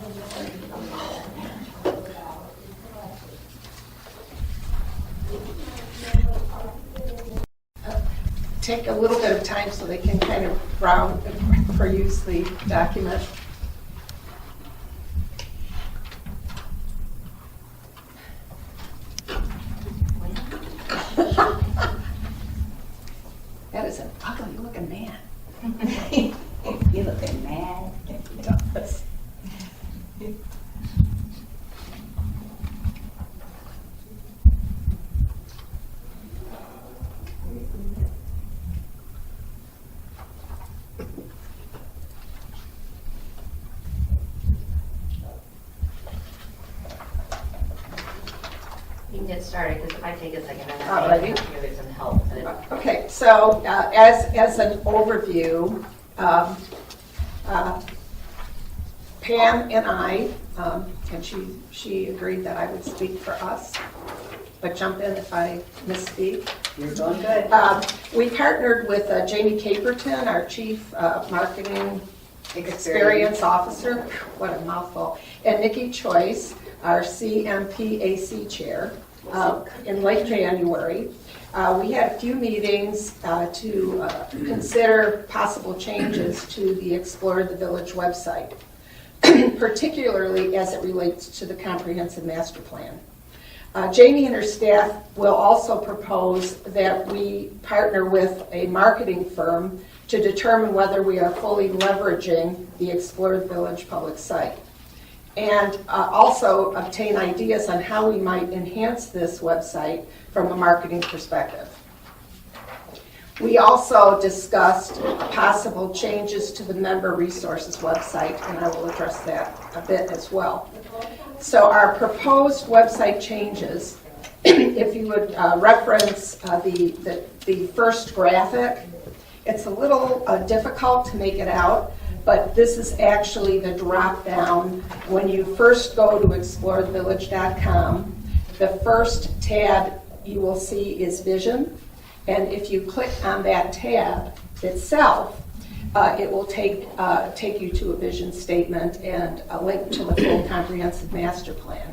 Take a little bit of time so they can kind of browse and peruse the document. That is an ugly looking man.
You looking mad?
You can get started, because if I take a second, then
All
I
righty.
can give it some help.
Okay, so as an overview, Pam and I, and she agreed that I would speak for us, but jump in if I misspeak.
You're doing good.
We partnered with Jamie Caperton, our Chief Marketing Experience Officer, what a mouthful, and Nikki Choyce, our CMPAC Chair, in late January. We had a few meetings to consider possible changes to the Explore the Village website, particularly as it relates to the comprehensive master plan. Jamie and her staff will also propose that we partner with a marketing firm to determine whether we are fully leveraging the Explore the Village public site, and also obtain ideas on how we might enhance this website from a marketing perspective. We also discussed possible changes to the member resources website, and I will address that a bit as well. So our proposed website changes, if you would reference the first graphic, it's a little difficult to make it out, but this is actually the drop down. When you first go to explorethevillage.com, the first tab you will see is Vision, and if you click on that tab itself, it will take you to a vision statement and a link to the full comprehensive master plan.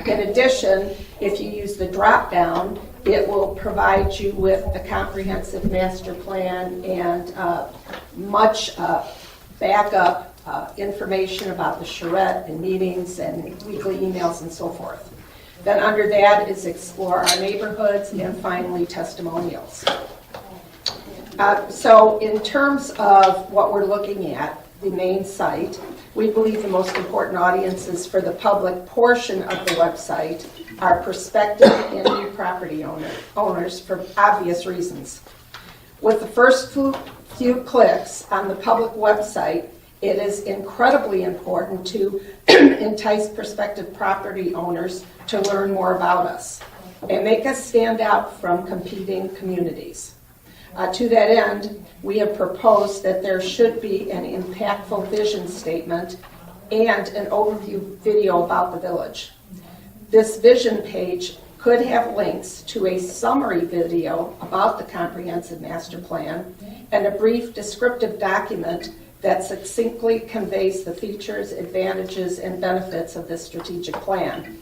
In addition, if you use the drop down, it will provide you with a comprehensive master plan and much backup information about the charrette and meetings and weekly emails and so forth. Then under that is Explore Our Neighborhoods, and finally testimonials. So in terms of what we're looking at, the main site, we believe the most important audiences for the public portion of the website are prospective and new property owners for obvious reasons. With the first few clicks on the public website, it is incredibly important to entice prospective property owners to learn more about us and make us stand out from competing communities. To that end, we have proposed that there should be an impactful vision statement and an overview video about the village. This vision page could have links to a summary video about the comprehensive master plan and a brief descriptive document that succinctly conveys the features, advantages, and benefits of this strategic plan.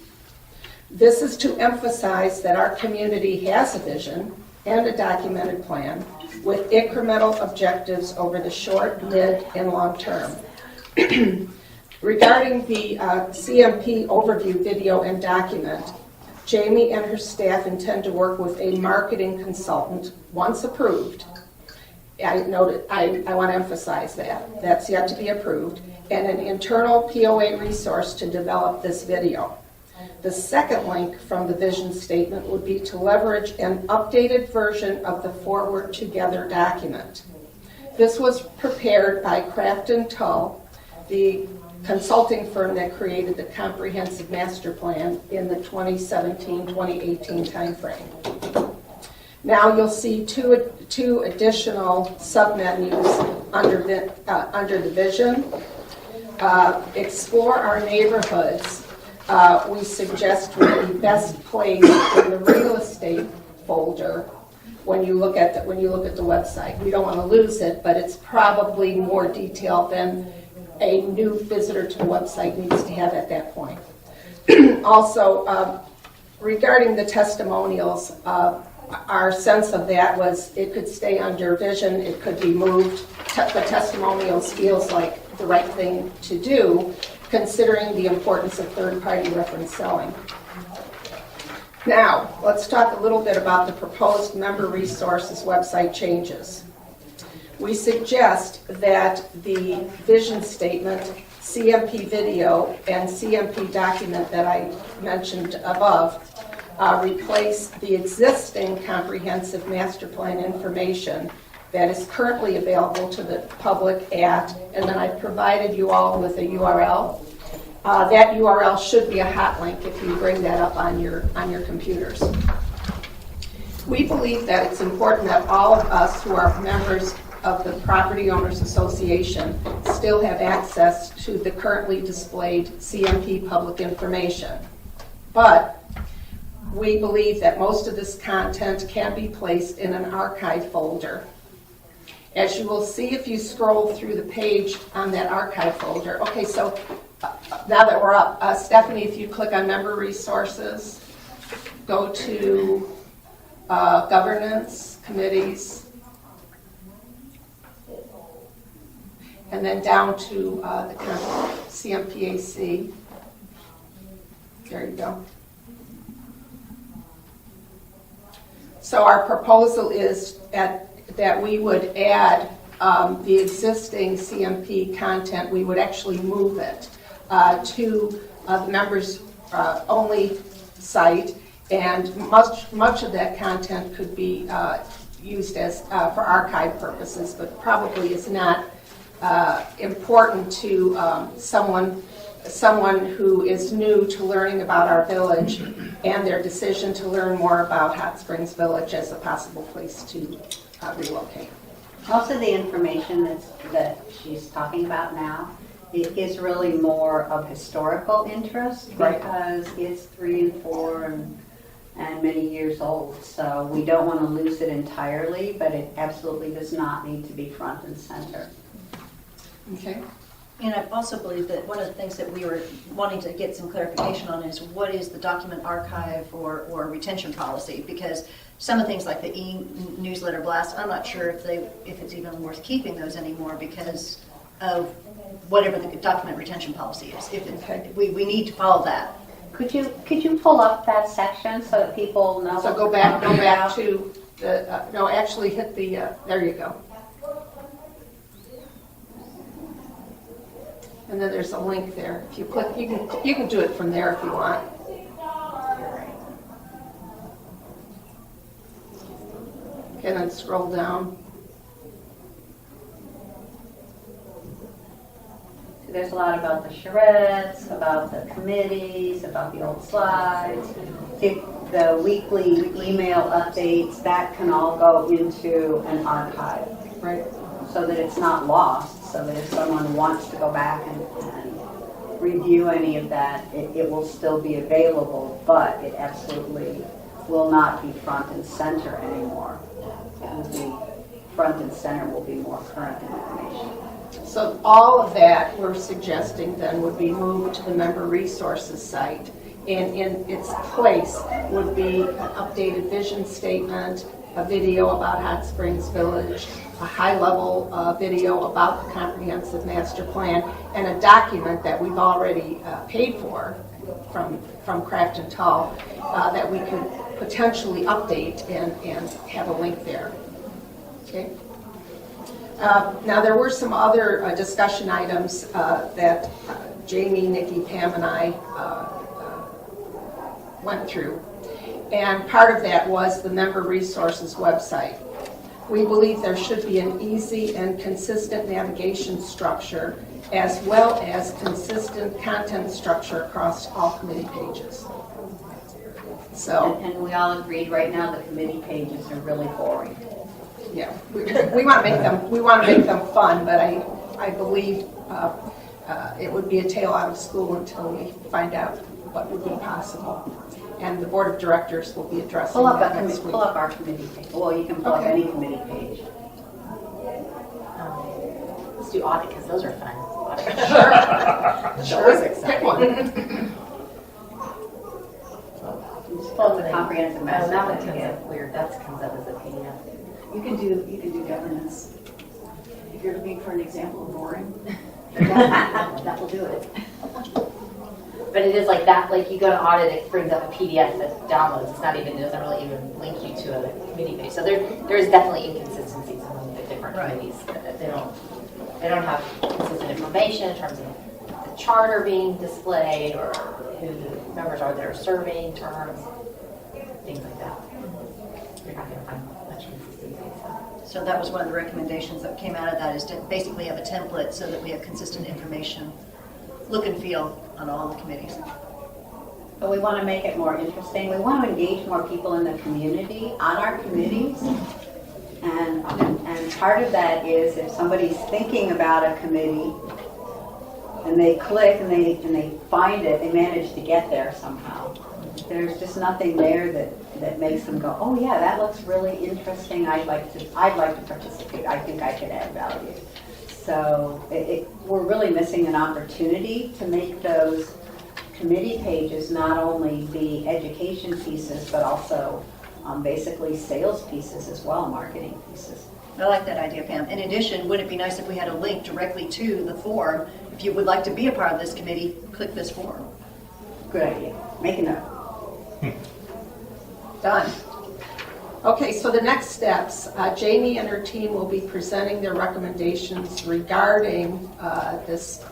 This is to emphasize that our community has a vision and a documented plan with incremental objectives over the short, mid, and long term. Regarding the CMP overview video and document, Jamie and her staff intend to work with a marketing consultant, once approved, I want to emphasize that. That's yet to be approved. And an internal POA resource to develop this video. The second link from the vision statement would be to leverage an updated version of the Forward Together document. This was prepared by Craft & Tull, the consulting firm that created the comprehensive master plan in the 2017-2018 timeframe. Now you'll see two additional submenus under the vision. Explore our neighborhoods. We suggest would be best placed in the real estate folder when you look at the website. We don't want to lose it, but it's probably more detailed than a new visitor to the website needs to have at that point. Also, regarding the testimonials, our sense of that was it could stay under vision, it could be moved. The testimonials feels like the right thing to do, considering the importance of third-party reference selling. Now, let's talk a little bit about the proposed member resources website changes. We suggest that the vision statement, CMP video, and CMP document that I mentioned above replace the existing comprehensive master plan information that is currently available to the public at, and then I provided you all with a URL. That URL should be a hot link if you bring that up on your computers. We believe that it's important that all of us who are members of the Property Owners Association still have access to the currently displayed CMP public information. But we believe that most of this content can be placed in an archive folder. As you will see if you scroll through the page on that archive folder. Okay, so now that we're up, Stephanie, if you click on Member Resources, go to Governance, Committees, and then down to the CMPAC. There you go. So our proposal is that we would add the existing CMP content. We would actually move it to the members only site, and much of that content could be used as for archive purposes, but probably is not important to someone who is new to learning about our village and their decision to learn more about Hot Springs Village as a possible place to relocate.
Most of the information that she's talking about now, it is really more of historical interest,
Right.
because it's 3 and 4 and many years old. So we don't want to lose it entirely, but it absolutely does not need to be front and center.
Okay.
And I also believe that one of the things that we were wanting to get some clarification on is what is the document archive or retention policy? Because some of the things like the e-newsletter blast, I'm not sure if it's even worth keeping those anymore because of whatever the document retention policy is. We need to follow that.
Could you pull up that section so that people know?
So go back to the no, actually hit the there you go. And then there's a link there. If you click, you can do it from there if you want. Okay, then scroll down.
There's a lot about the charrettes, about the committees, about the old slides. The weekly email updates, that can all go into an archive.
Right.
So that it's not lost, so that if someone wants to go back and review any of that, it will still be available, but it absolutely will not be front and center anymore. It will be front and center will be more current information.
So all of that we're suggesting then would be moved to the member resources site, and in its place would be an updated vision statement, a video about Hot Springs Village, a high-level video about the comprehensive master plan, and a document that we've already paid for from Craft & Tull that we could potentially update and have a link there. Okay. Now, there were some other discussion items that Jamie, Nikki, Pam, and I went through. And part of that was the member resources website. We believe there should be an easy and consistent navigation structure as well as consistent content structure across all committee pages. So,
And we all agreed right now the committee pages are really boring.
yeah, we want to make them fun, but I believe it would be a tale out of school until we find out what would be possible. And the board of directors will be addressing
Pull up,
that next week.
pull up our committee page. Well, you can pull up
Okay.
any committee page.
Let's do audit, because those are fun.
Sure.
Always
Pick
exciting.
one.
Just pull up the comprehensive
Oh,
master
that one
plan
comes
again.
up weird, that comes up as a PDF.
You can do governance. If you're looking for an example of boring, that will do it.
But it is like that, like you go to audit, it brings up a PDF that downloads. It's not even, it doesn't really even link you to a committee page. So there is definitely inconsistencies among the different
Right.
committees. They don't have consistent information in terms of the charter being displayed or who the members are that are serving terms, things like that. You're not going to find much consistency.
So that was one of the recommendations that came out of that, is to basically have a template so that we have consistent information, look and feel on all the committees.
But we want to make it more interesting. We want to engage more people in the community on our committees. And part of that is if somebody's thinking about a committee and they click and they find it, they manage to get there somehow. There's just nothing there that makes them go, oh yeah, that looks really interesting. I'd like to participate. I think I could add value. So we're really missing an opportunity to make those committee pages not only be education pieces, but also basically sales pieces as well, marketing pieces.
I like that idea, Pam. In addition, would it be nice if we had a link directly to the form? If you would like to be a part of this committee, click this form.
Good idea. Make a note.
Done. Okay, so the next steps, Jamie and her team will be presenting their recommendations regarding this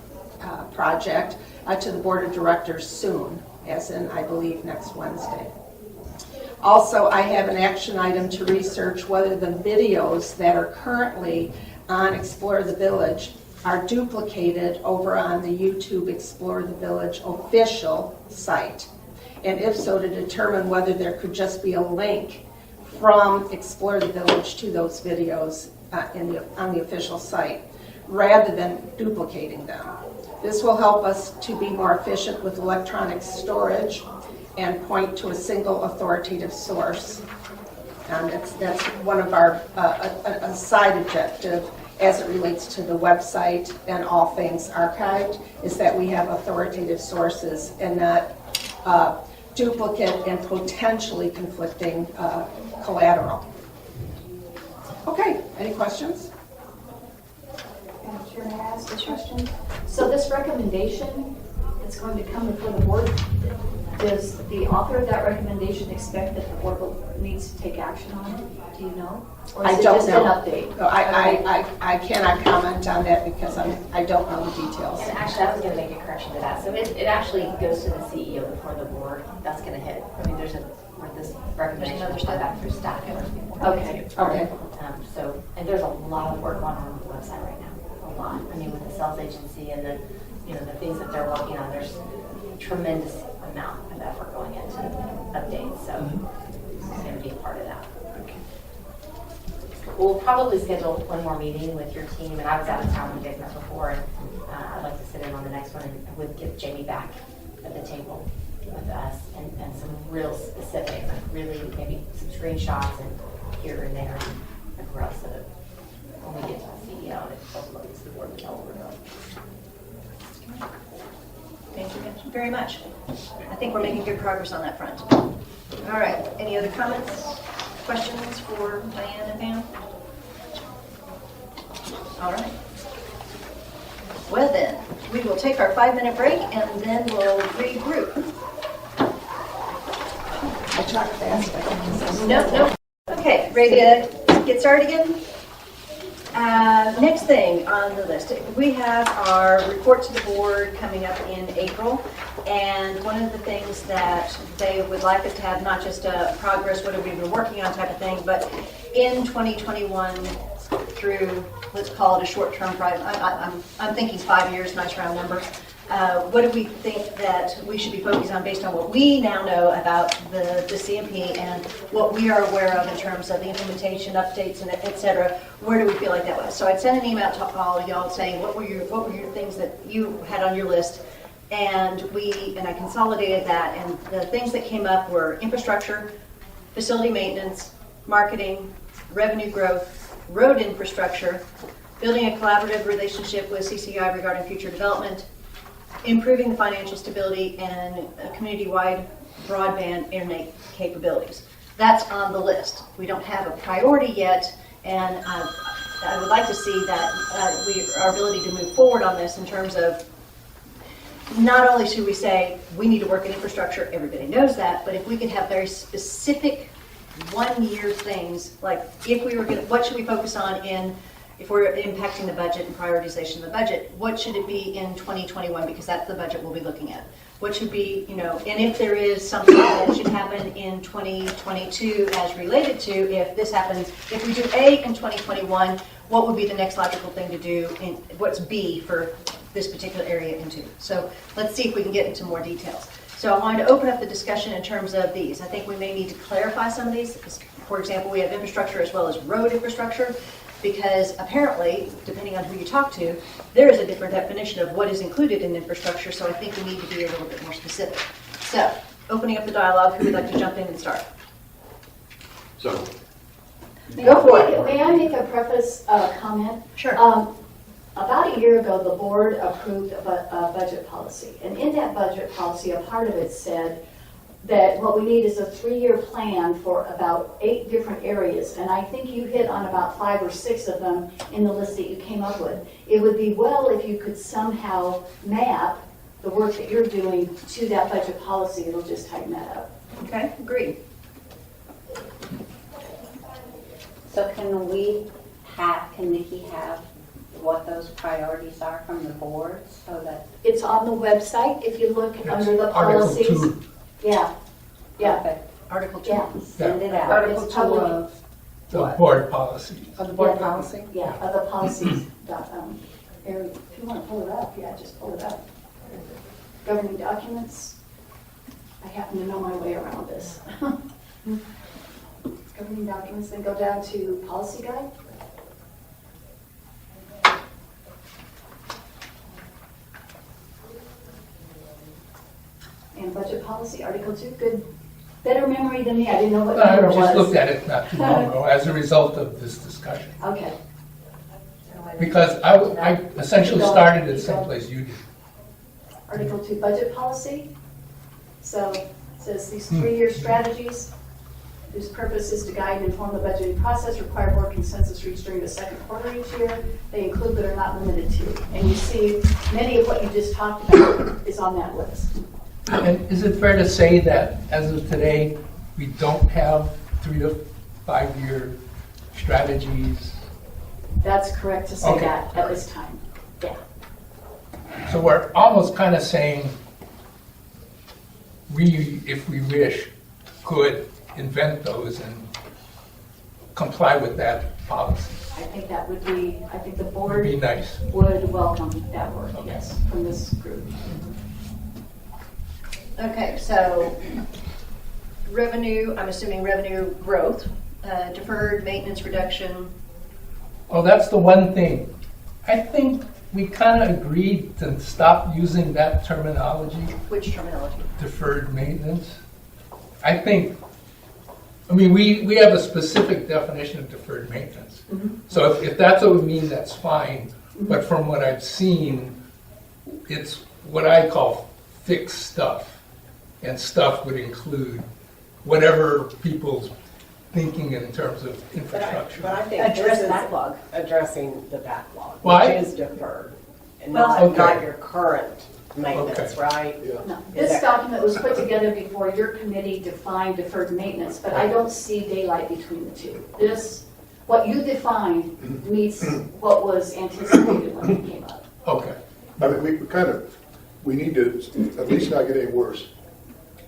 project to the board of directors soon, as in, I believe, next Wednesday. Also, I have an action item to research whether the videos that are currently on Explore the Village are duplicated over on the YouTube Explore the Village official site. And if so, to determine whether there could just be a link from Explore the Village to those videos on the official site, rather than duplicating them. This will help us to be more efficient with electronic storage and point to a single authoritative source. And that's one of our a side objective as it relates to the website and all things archived, is that we have authoritative sources and not duplicate and potentially conflicting collateral. Okay, any questions?
Chair, may I ask a question? So this recommendation that's going to come before the board, does the author of that recommendation expect that the board needs to take action on it? Do you know? Or
I
is it
don't
just
know.
an update?
No, I cannot comment on that because I don't know the details.
And actually, I was going to make a correction to that. So it actually goes to the CEO before the board. That's going to hit. I mean, there's where this recommendation will come back through staff first before.
Okay.
Okay.
So, and there's a lot of work going on the website right now. A lot. I mean, with the sales agency and the things that they're working on, there's a tremendous amount of effort going into updates. So it's going to be a part of that. We'll probably schedule one more meeting with your team, and I was out of town when you guys met before, and I'd like to sit in on the next one and would get Jamie back at the table with us and some real specifics, like really maybe some screenshots and here and there and across so that when we get to the CEO and it's ultimately to the board, we know what we're doing.
Thank you very much. I think we're making good progress on that front. All right, any other comments, questions for Diane and Pam? All right. Well then, we will take our 5-minute break and then we'll regroup.
I talk fast. I can
No. Okay, ready to get started again? Next thing on the list, we have our report to the board coming up in April. And one of the things that they would like us to have, not just a progress, what have we been working on type of thing, but in 2021 through, let's call it a short-term, I'm thinking 5 years, nice round number. What do we think that we should be focusing on based on what we now know about the CMP and what we are aware of in terms of the implementation updates and et cetera? Where do we feel like that was? So I'd send an email to all y'all saying what were your things that you had on your list, and I consolidated that, and the things that came up were infrastructure, facility maintenance, marketing, revenue growth, road infrastructure, building a collaborative relationship with CCI regarding future development, improving the financial stability, and community-wide broadband internet capabilities. That's on the list. We don't have a priority yet, and I would like to see that our ability to move forward on this in terms of not only should we say we need to work in infrastructure, everybody knows that, but if we could have very specific one-year things, like if we were going to, what should we focus on if we're impacting the budget and prioritization of the budget, what should it be in 2021, because that's the budget we'll be looking at. What should be, and if there is something that should happen in 2022 as related to, if this happens, if we do A in 2021, what would be the next logical thing to do, and what's B for this particular area into. So let's see if we can get into more details. So I wanted to open up the discussion in terms of these. I think we may need to clarify some of these. For example, we have infrastructure as well as road infrastructure, because apparently, depending on who you talk to, there is a different definition of what is included in infrastructure, so I think we need to be a little bit more specific. So, opening up the dialogue, who would like to jump in and start?
So,
Go for it. May I make a preface comment?
Sure.
About a year ago, the board approved a budget policy. And in that budget policy, a part of it said that what we need is a 3-year plan for about 8 different areas. And I think you hit on about 5 or 6 of them in the list that you came up with. It would be well if you could somehow map the work that you're doing to that budget policy. It'll just tighten that up.
Okay, agreed.
So can Nikki have what those priorities are from the board so that?
It's on the website if you look
It's
under the
Article
policies.
2.
Yeah.
Perfect.
Article 2.
Yeah.
Send it out.
Article
It's
2
public.
of
The
what?
board policy.
Of the board
Yeah,
policy?
Yeah, of the policies area. If you want to pull it up, yeah, just pull it up. Governing documents. I happen to know my way around this. Governing documents, then go down to policy guide. And budget policy, Article 2, good. Better memory than me, I didn't know what
I
number it was.
just looked at it not too long ago as a result of this discussion.
Okay.
Because I essentially started at same place you did.
Article 2, budget policy. So it says these 3-year strategies, whose purpose is to guide and inform the budgeting process, require board consensus reached during the second quarter each year. They include but are not limited to. And you see, many of what you just talked about is on that list.
And is it fair to say that as of today, we don't have 3 to 5 year strategies?
That's correct to say
Okay.
that at this time. Yeah.
So we're almost kind of saying we, if we wish, could invent those and comply with that policy.
I think that would be, I think the
Would
board
be nice.
would welcome that work,
Okay.
yes, from this group.
Okay, so revenue, I'm assuming revenue growth, deferred maintenance reduction.
Oh, that's the one thing. I think we kind of agreed to stop using that terminology,
Which terminology?
deferred maintenance. I mean, we have a specific definition of deferred maintenance. So if that's what we mean, that's fine. But from what I've seen, it's what I call fixed stuff. And stuff would include whatever people's thinking in terms of infrastructure.
But I think
Address
this is
backlog.
addressing the backlog,
Why?
which is deferred, and
Well,
not,
okay.
not your current maintenance,
Okay.
right?
Yeah.
No,
Is
this
that-
document was put together before your committee defined deferred maintenance, but I don't see daylight between the two. This what you defined meets what was anticipated when it came up.
Okay.
I mean, we need to at least not get any worse.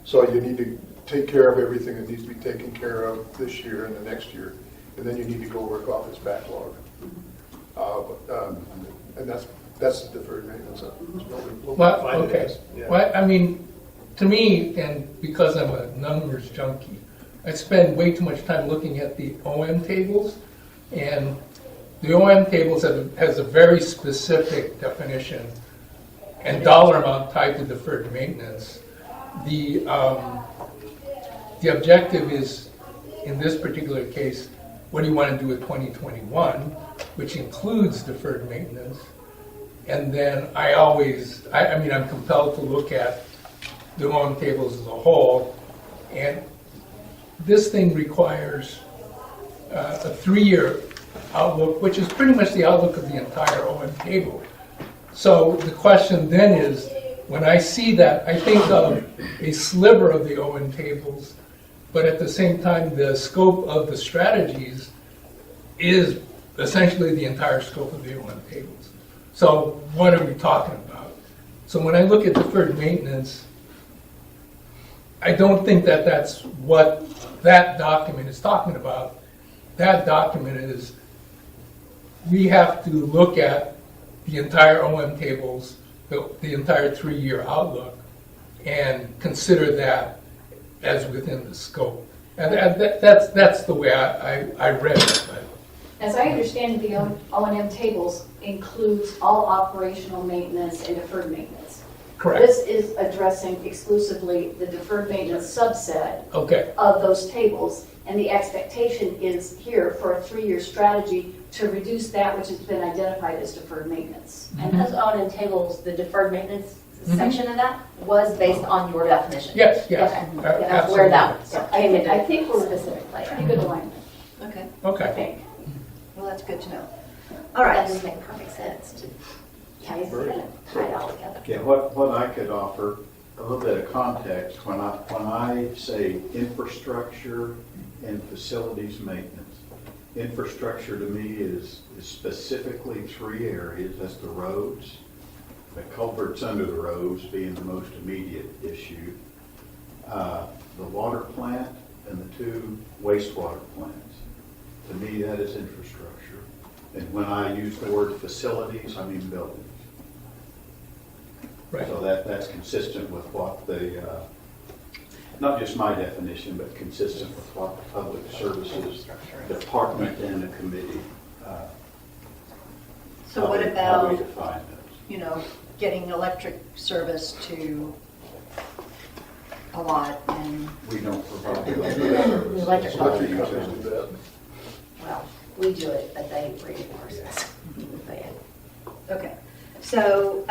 So you need to take care of everything that needs to be taken care of this year and the next year, and then you need to go work off this backlog. And that's the deferred maintenance.
Well, okay. Well, I mean, to me, and because I'm a numbers junkie, I spend way too much time looking at the OM tables, and the OM tables has a very specific definition and dollar amount tied to deferred maintenance. The objective is, in this particular case, what do you want to do with 2021, which includes deferred maintenance. And then I'm compelled to look at the OM tables as a whole, and this thing requires a 3-year outlook, which is pretty much the outlook of the entire OM table. So the question then is, when I see that, I think of a sliver of the OM tables, but at the same time, the scope of the strategies is essentially the entire scope of the OM tables. So what are we talking about? So when I look at deferred maintenance, I don't think that that's what that document is talking about. That document is, we have to look at the entire OM tables, the entire 3-year outlook, and consider that as within the scope. And that's the way I read it.
As I understand, the O&M tables includes all operational maintenance and deferred maintenance.
Correct.
This is addressing exclusively the deferred maintenance subset
Okay.
of those tables, and the expectation is here for a 3-year strategy to reduce that which has been identified as deferred maintenance.
And those O&M tables, the deferred maintenance section of that was based on your definition.
Yes,
Okay.
yes.
That's where that came into
I think we're
specifically.
pretty good alignment,
Okay,
I
Okay.
think.
well, that's good to know. All
That
right,
does make perfect sense to tie it all together.
Yeah, what I could offer, a little bit of context, when I say infrastructure and facilities maintenance, infrastructure to me is specifically 3 areas. That's the roads, the culverts under the roads being the most immediate issue, the water plant, and the 2 wastewater plants. To me, that is infrastructure. And when I use the word facilities, I mean buildings.
Right.
So that's consistent with what the, not just my definition, but consistent with what the Public Services Department and the committee.
so what
how we
about,
define those.
getting electric service to a lot and,
We don't provide the electric services.
Electric
Electric companies do that.
Well, we do it, but they reinforce us. But yeah.
okay. So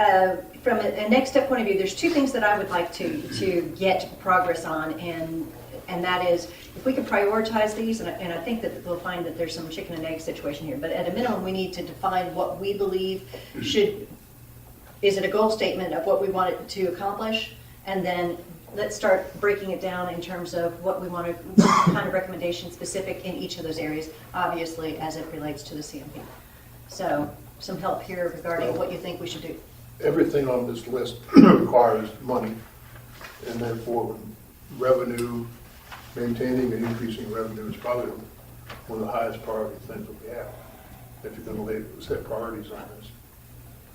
from a next step point of view, there's 2 things that I would like to get progress on, and that is, if we can prioritize these, and I think that we'll find that there's some chicken and egg situation here, but at a minimum, we need to define what we believe is it a goal statement of what we want it to accomplish, and then let's start breaking it down in terms of what we want to, what kind of recommendation specific in each of those areas, obviously as it relates to the CMP. So some help here regarding what you think we should do.
Everything on this list requires money, and therefore revenue, maintaining and increasing revenue is probably one of the highest priority things that we have, if you're going to set priorities on this.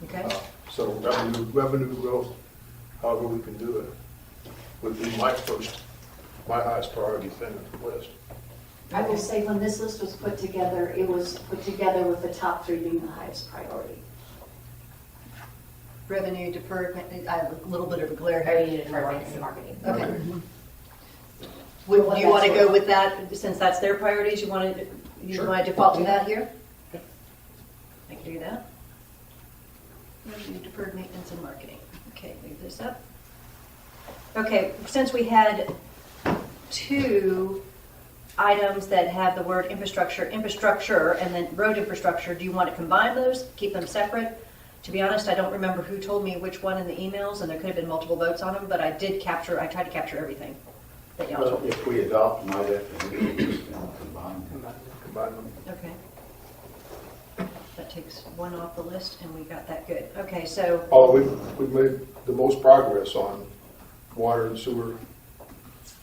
Okay?
So revenue growth, however we can do it, would be my highest priority thing on the list.
I will say when this list was put together, it was put together with the top 3 being the highest priority.
Revenue, deferred, I have a little bit of a glare
Or
here.
you need deferred maintenance and marketing.
Okay. Do you want to go with that, since that's their priorities, you want to default to that here? I can do that. Revenue, deferred maintenance and marketing. Okay, leave this up. Okay, since we had 2 items that have the word infrastructure, and then road infrastructure, do you want to combine those, keep them separate? To be honest, I don't remember who told me which one in the emails, and there could have been multiple votes on them, but I tried to capture everything that y'all
Well,
told me.
if we adopt my definition, we can combine them.
Combine them.
Okay. that takes one off the list, and we got that good. Okay, so,
Oh, we've made the most progress on water and sewer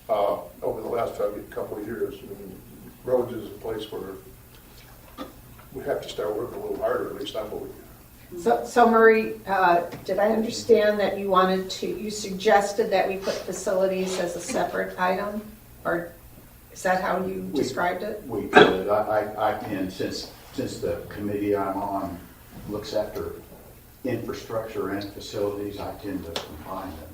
over the last couple of years. I mean, roads is a place where we have to start working a little harder, at least I believe.
So Marie, did I understand that you suggested that we put facilities as a separate item? Or is that how you described it?
We could, I can, since the committee I'm on looks after infrastructure and facilities, I tend to combine them.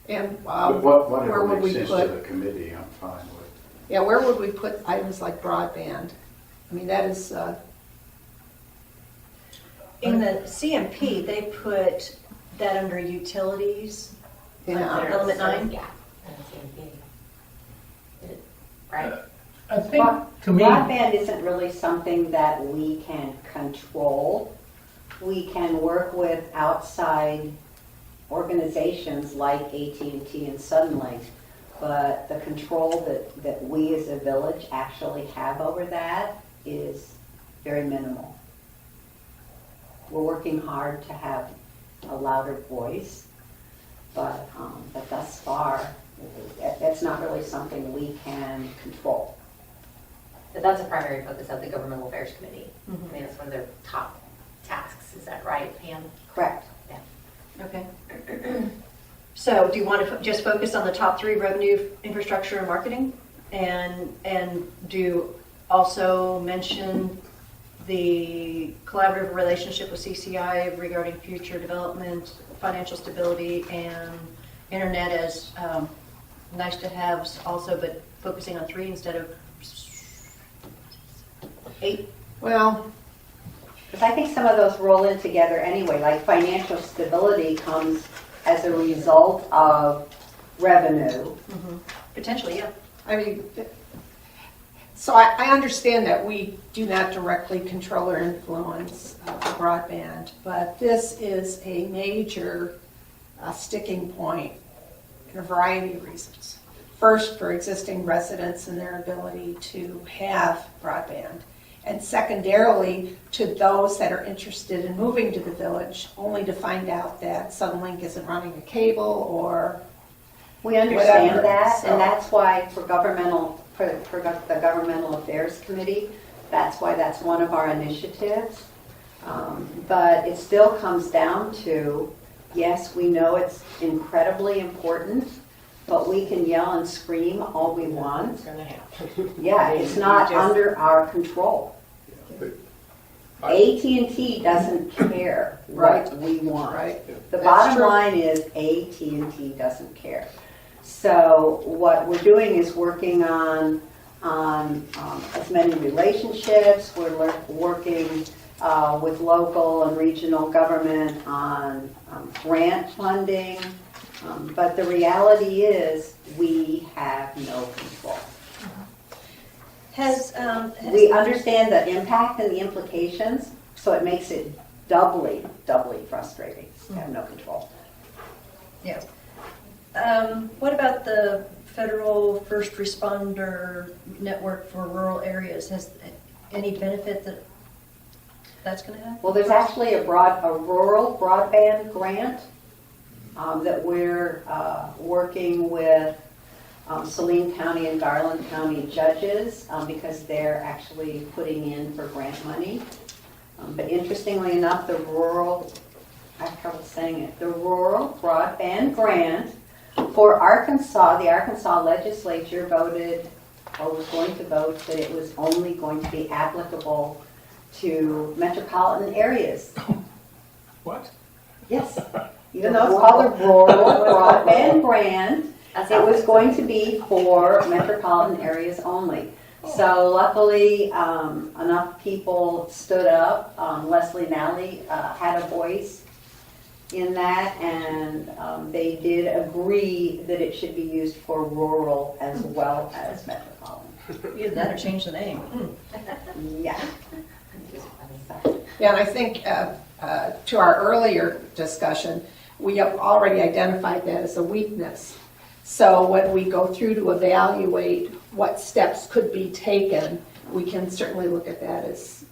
And
But
where
whatever
would
makes
we
sense to the
put,
committee, I'm fine with.
yeah, where would we put items like broadband? I mean, that is,
in the CMP, they put that under utilities,
yeah.
element 9.
Yeah. Right?
I think, to me,
Broadband isn't really something that we can control. We can work with outside organizations like AT&T and Suddenlink, but the control that we as a village actually have over that is very minimal. We're working hard to have a louder voice, but thus far, that's not really something we can control.
But that's a primary focus of the Governmental Affairs Committee. I mean, that's one of their top tasks. Is that right, Pam?
Correct.
Okay. So do you want to just focus on the top 3, revenue, infrastructure, and marketing? And do also mention the collaborative relationship with CCI regarding future development, financial stability, and internet as nice to haves also, but focusing on 3 instead of 8?
Well,
Because I think some of those roll in together anyway, like financial stability comes as a result of revenue.
Potentially, yeah.
I mean, so I understand that we do not directly control or influence broadband, but this is a major sticking point in a variety of reasons. First, for existing residents and their ability to have broadband. And secondarily, to those that are interested in moving to the village, only to find out that Suddenlink isn't running a cable or
We understand
whatever,
that,
so-
and that's why for the Governmental Affairs Committee, that's why that's one of our initiatives. But it still comes down to, yes, we know it's incredibly important, but we can yell and scream all we want.
It's gonna happen.
Yeah, it's not under our control. AT&T doesn't care what we want.
right?
The
That's
bottom
true.
line is AT&T doesn't care. So what we're doing is working on as many relationships. We're working with local and regional government on grant funding. But the reality is we have no control. We understand the impact and the implications, so it makes it doubly frustrating to have no control.
Yeah. What about the federal first responder network for rural areas? Has any benefit that's going to have?
Well, there's actually a rural broadband grant that we're working with Saline County and Garland County judges because they're actually putting in for grant money. But interestingly enough, the rural broadband grant for Arkansas, the Arkansas legislature voted, or was going to vote, that it was only going to be applicable to metropolitan areas.
What?
Yes, even though it's called a rural broadband grant,
That's
it was going to be for metropolitan areas only. So luckily, enough people stood up. Leslie Nally had a voice in that, and they did agree that it should be used for rural as well as metropolitan.
Either that or change the name.
Yeah.
Yeah, and I think to our earlier discussion, we have already identified that as a weakness. So when we go through to evaluate what steps could be taken, we can certainly look at that as,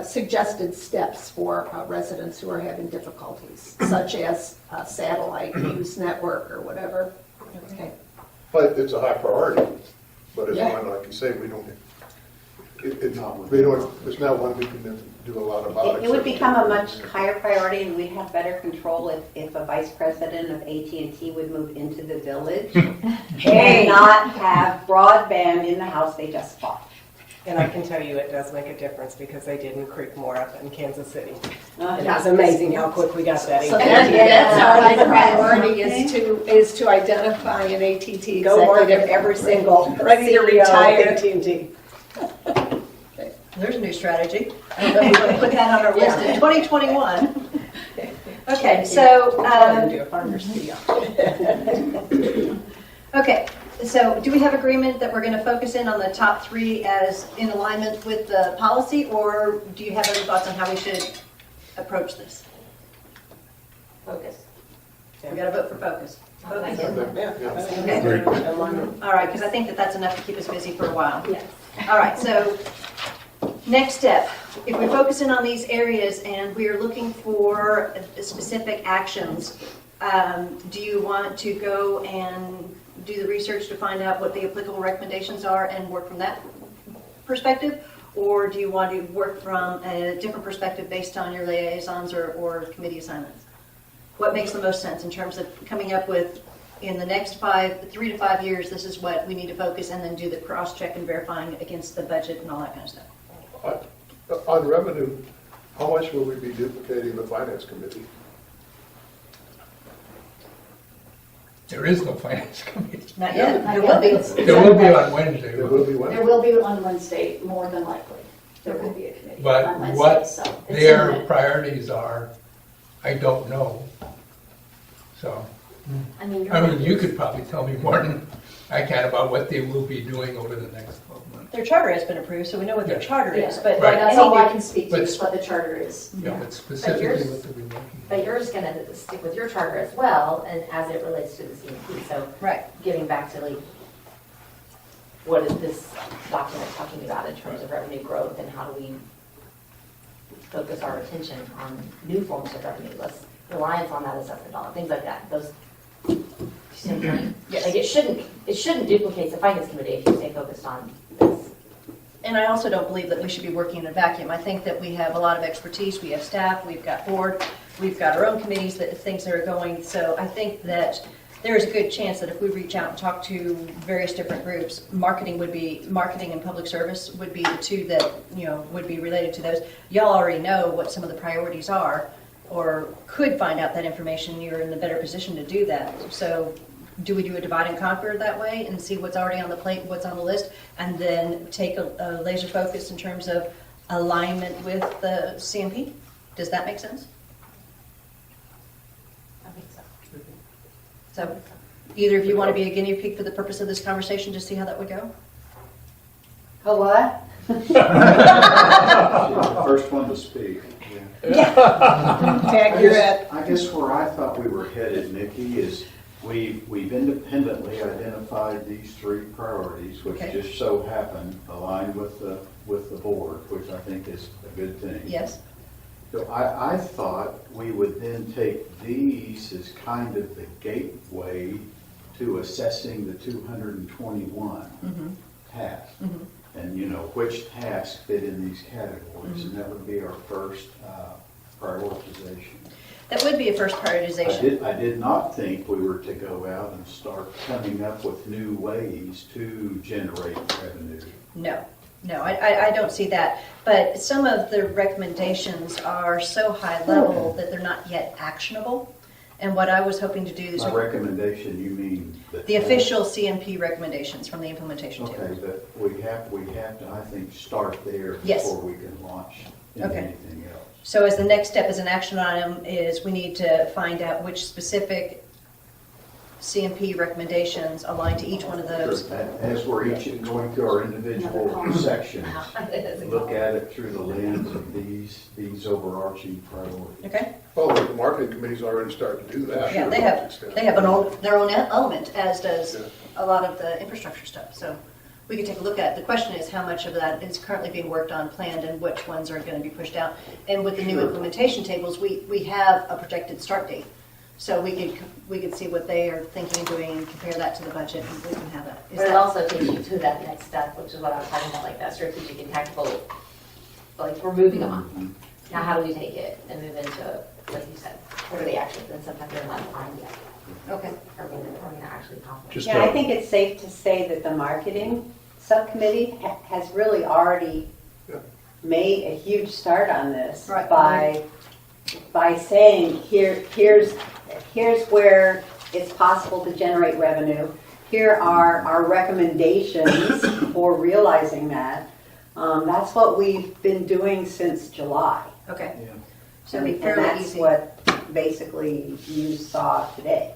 suggested steps for residents who are having difficulties, such as satellite use network or whatever. Okay.
But it's a high priority, but it's
Yeah.
one, like you say, it's not one we can do a lot about.
It would become a much higher priority and we'd have better control if a vice president of AT&T would move into the village and not have broadband in the house they just bought.
And I can tell you it does make a difference because they did in Creekmore up in Kansas City.
Uh,
It was amazing how quick we got that.
So
AT&T.
that's our high priority is to identify an AT&T
Go market
executive
every single
ready to
CEO of
retire.
AT&T.
There's a new strategy. I don't know if we want to put that on our list in 2021. Okay, so,
Do a farmer's video.
okay, so do we have agreement that we're going to focus in on the top 3 as in alignment with the policy, or do you have other thoughts on how we should approach this?
Focus.
We got to vote for focus. Focus.
Yeah.
Great.
All right, because I think that that's enough to keep us busy for a while.
Yes.
All right, so next step, if we focus in on these areas and we are looking for specific actions, do you want to go and do the research to find out what the applicable recommendations are and work from that perspective? Or do you want to work from a different perspective based on your liaisons or committee assignments? What makes the most sense in terms of coming up with, in the next 3 to 5 years, this is what we need to focus, and then do the cross-check and verifying against the budget and all that kind of stuff?
On revenue, how much will we be duplicating the finance committee?
There is no finance committee.
Not yet.
Not
There will be.
yet.
There will be on Wednesday.
There will be one.
There will be on Wednesday, more than likely. There will be a committee
But
on Wednesday,
what
so it's
their
imminent.
priorities are, I don't know. So,
I mean,
you could probably tell me more than I can about what they will be doing over the next 12 months.
Their charter has been approved, so we know what their
Yeah.
charter is,
Yeah,
but
Right.
that's all I
any-
can speak to,
But-
is what the charter is.
Yeah, but specifically
yours-
what they'll be looking
but
at.
you're just gonna stick with your charter as well, and as it relates to the CMP. So
Right.
getting back to like, what is this document talking about in terms of revenue growth, and how do we focus our attention on new forms of revenue, less reliance on that assessment dollar, things like that. Those.
Yes.
Like it shouldn't duplicate the finance committee if you stay focused on this.
And I also don't believe that we should be working in a vacuum. I think that we have a lot of expertise, we have staff, we've got board, we've got our own committees, that things that are going. So I think that there is a good chance that if we reach out and talk to various different groups, marketing and public service would be the two that, would be related to those. Y'all already know what some of the priorities are, or could find out that information. You're in a better position to do that. So do we do a divide and conquer that way and see what's already on the plate, what's on the list, and then take a laser focus in terms of alignment with the CMP? Does that make sense?
I think so.
So either of you want to be a guinea pig for the purpose of this conversation, just see how that would go?
Oh, what?
She's the first one to speak.
Accurate.
I guess where I thought we were headed, Nikki, is we've independently identified these 3 priorities, which
Okay.
just so happen align with the board, which I think is a good thing.
Yes?
So I thought we would then take these as kind of the gateway to assessing the 221 tasks. And which tasks fit in these categories, and that would be our first prioritization.
That would be a first prioritization.
I did not think we were to go out and start coming up with new ways to generate revenue.
No, I don't see that. But some of the recommendations are so high level that they're not yet actionable. And what I was hoping to do is
By recommendation, you mean
the official CMP recommendations from the implementation team.
Okay, but we have to, I think, start there
Yes.
before we can launch into
Okay.
anything else.
So as the next step as an action item is we need to find out which specific CMP recommendations align to each one of those.
Sure. As we're each going through our individual sections, look at it through the lens of these overarching priorities.
Okay?
Well, the marketing committee's already started to do that.
Yeah, they have their own element, as does a lot of the infrastructure stuff. So we could take a look at. The question is how much of that is currently being worked on, planned, and which ones are going to be pushed out. And with the new implementation tables, we have a projected start date. So we could see what they are thinking of doing and compare that to the budget, and we can have that. Is
But it
that-
also takes you to that next step, which is what I was talking about, like that strategic and tactical, like we're moving on. Now how do we take it and move into, like you said, what are the actions? And sometimes they're not defined yet.
Okay.
Are we going to actually accomplish?
Just,
Yeah, I think it's safe to say that the marketing subcommittee has really already
Yeah.
made a huge start on this
Right.
by saying here's where it's possible to generate revenue. Here are our recommendations for realizing that. That's what we've been doing since July.
Okay.
Yeah.
So it'll be
And
fairly
that's
easy.
what basically you saw today.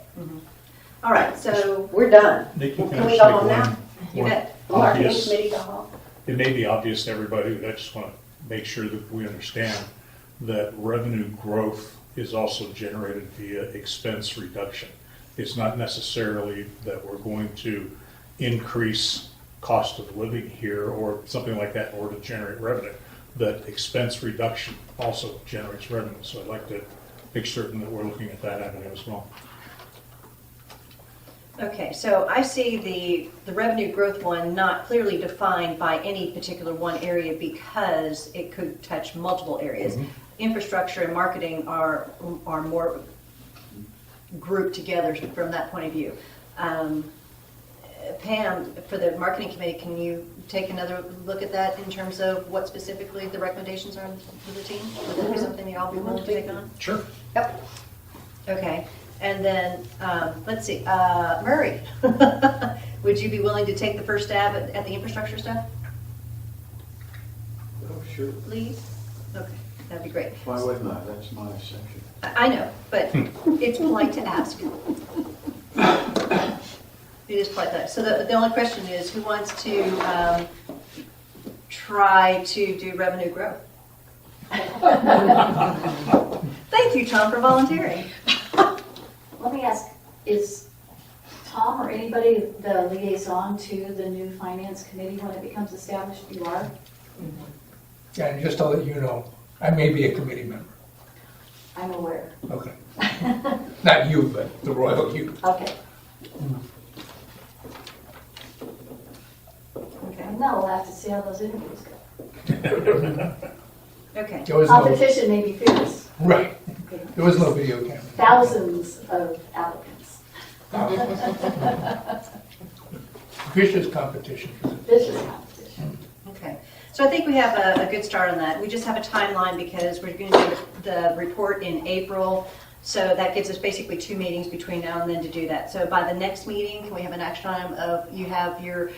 All right, so
We're done.
Nikki,
Can
can I
we
just
go
make
home now?
one?
you bet.
The marketing
Obvious.
committee go home?
It may be obvious to everybody, but I just want to make sure that we understand that revenue growth is also generated via expense reduction. It's not necessarily that we're going to increase cost of living here or something like that in order to generate revenue. That expense reduction also generates revenue. So I'd like to make certain that we're looking at that avenue as well.
Okay, so I see the revenue growth one not clearly defined by any particular one area because it could touch multiple areas. Infrastructure and marketing are more grouped together from that point of view. Pam, for the marketing committee, can you take another look at that in terms of what specifically the recommendations are for the team? Would that be something that y'all be willing to take on?
Sure.
Yep.
Okay, and then, let's see, Murray, would you be willing to take the first stab at the infrastructure stuff,
Oh, sure.
please? Okay, that'd be great.
Why wouldn't I? That's my section.
I know, but it's polite to ask. It is polite to ask. So the only question is, who wants to try to do revenue growth? Thank you, Tom, for volunteering.
Let me ask, is Tom or anybody the liaison to the new finance committee when it becomes established? You are?
Yeah, and just to let you know, I may be a committee member.
I'm aware.
Okay. Not you, but the royal you.
Okay.
Okay.
And now we'll have to see how those interviews go.
Okay.
There was no,
Competition may be fierce.
right.
Okay.
There was no video camera.
Thousands of applicants.
Vicious competition.
Vicious competition.
Okay, so I think we have a good start on that. We just have a timeline because we're going to do the report in April. So that gives us basically 2 meetings between now and then to do that. So by the next meeting, can we have an action item of, you have your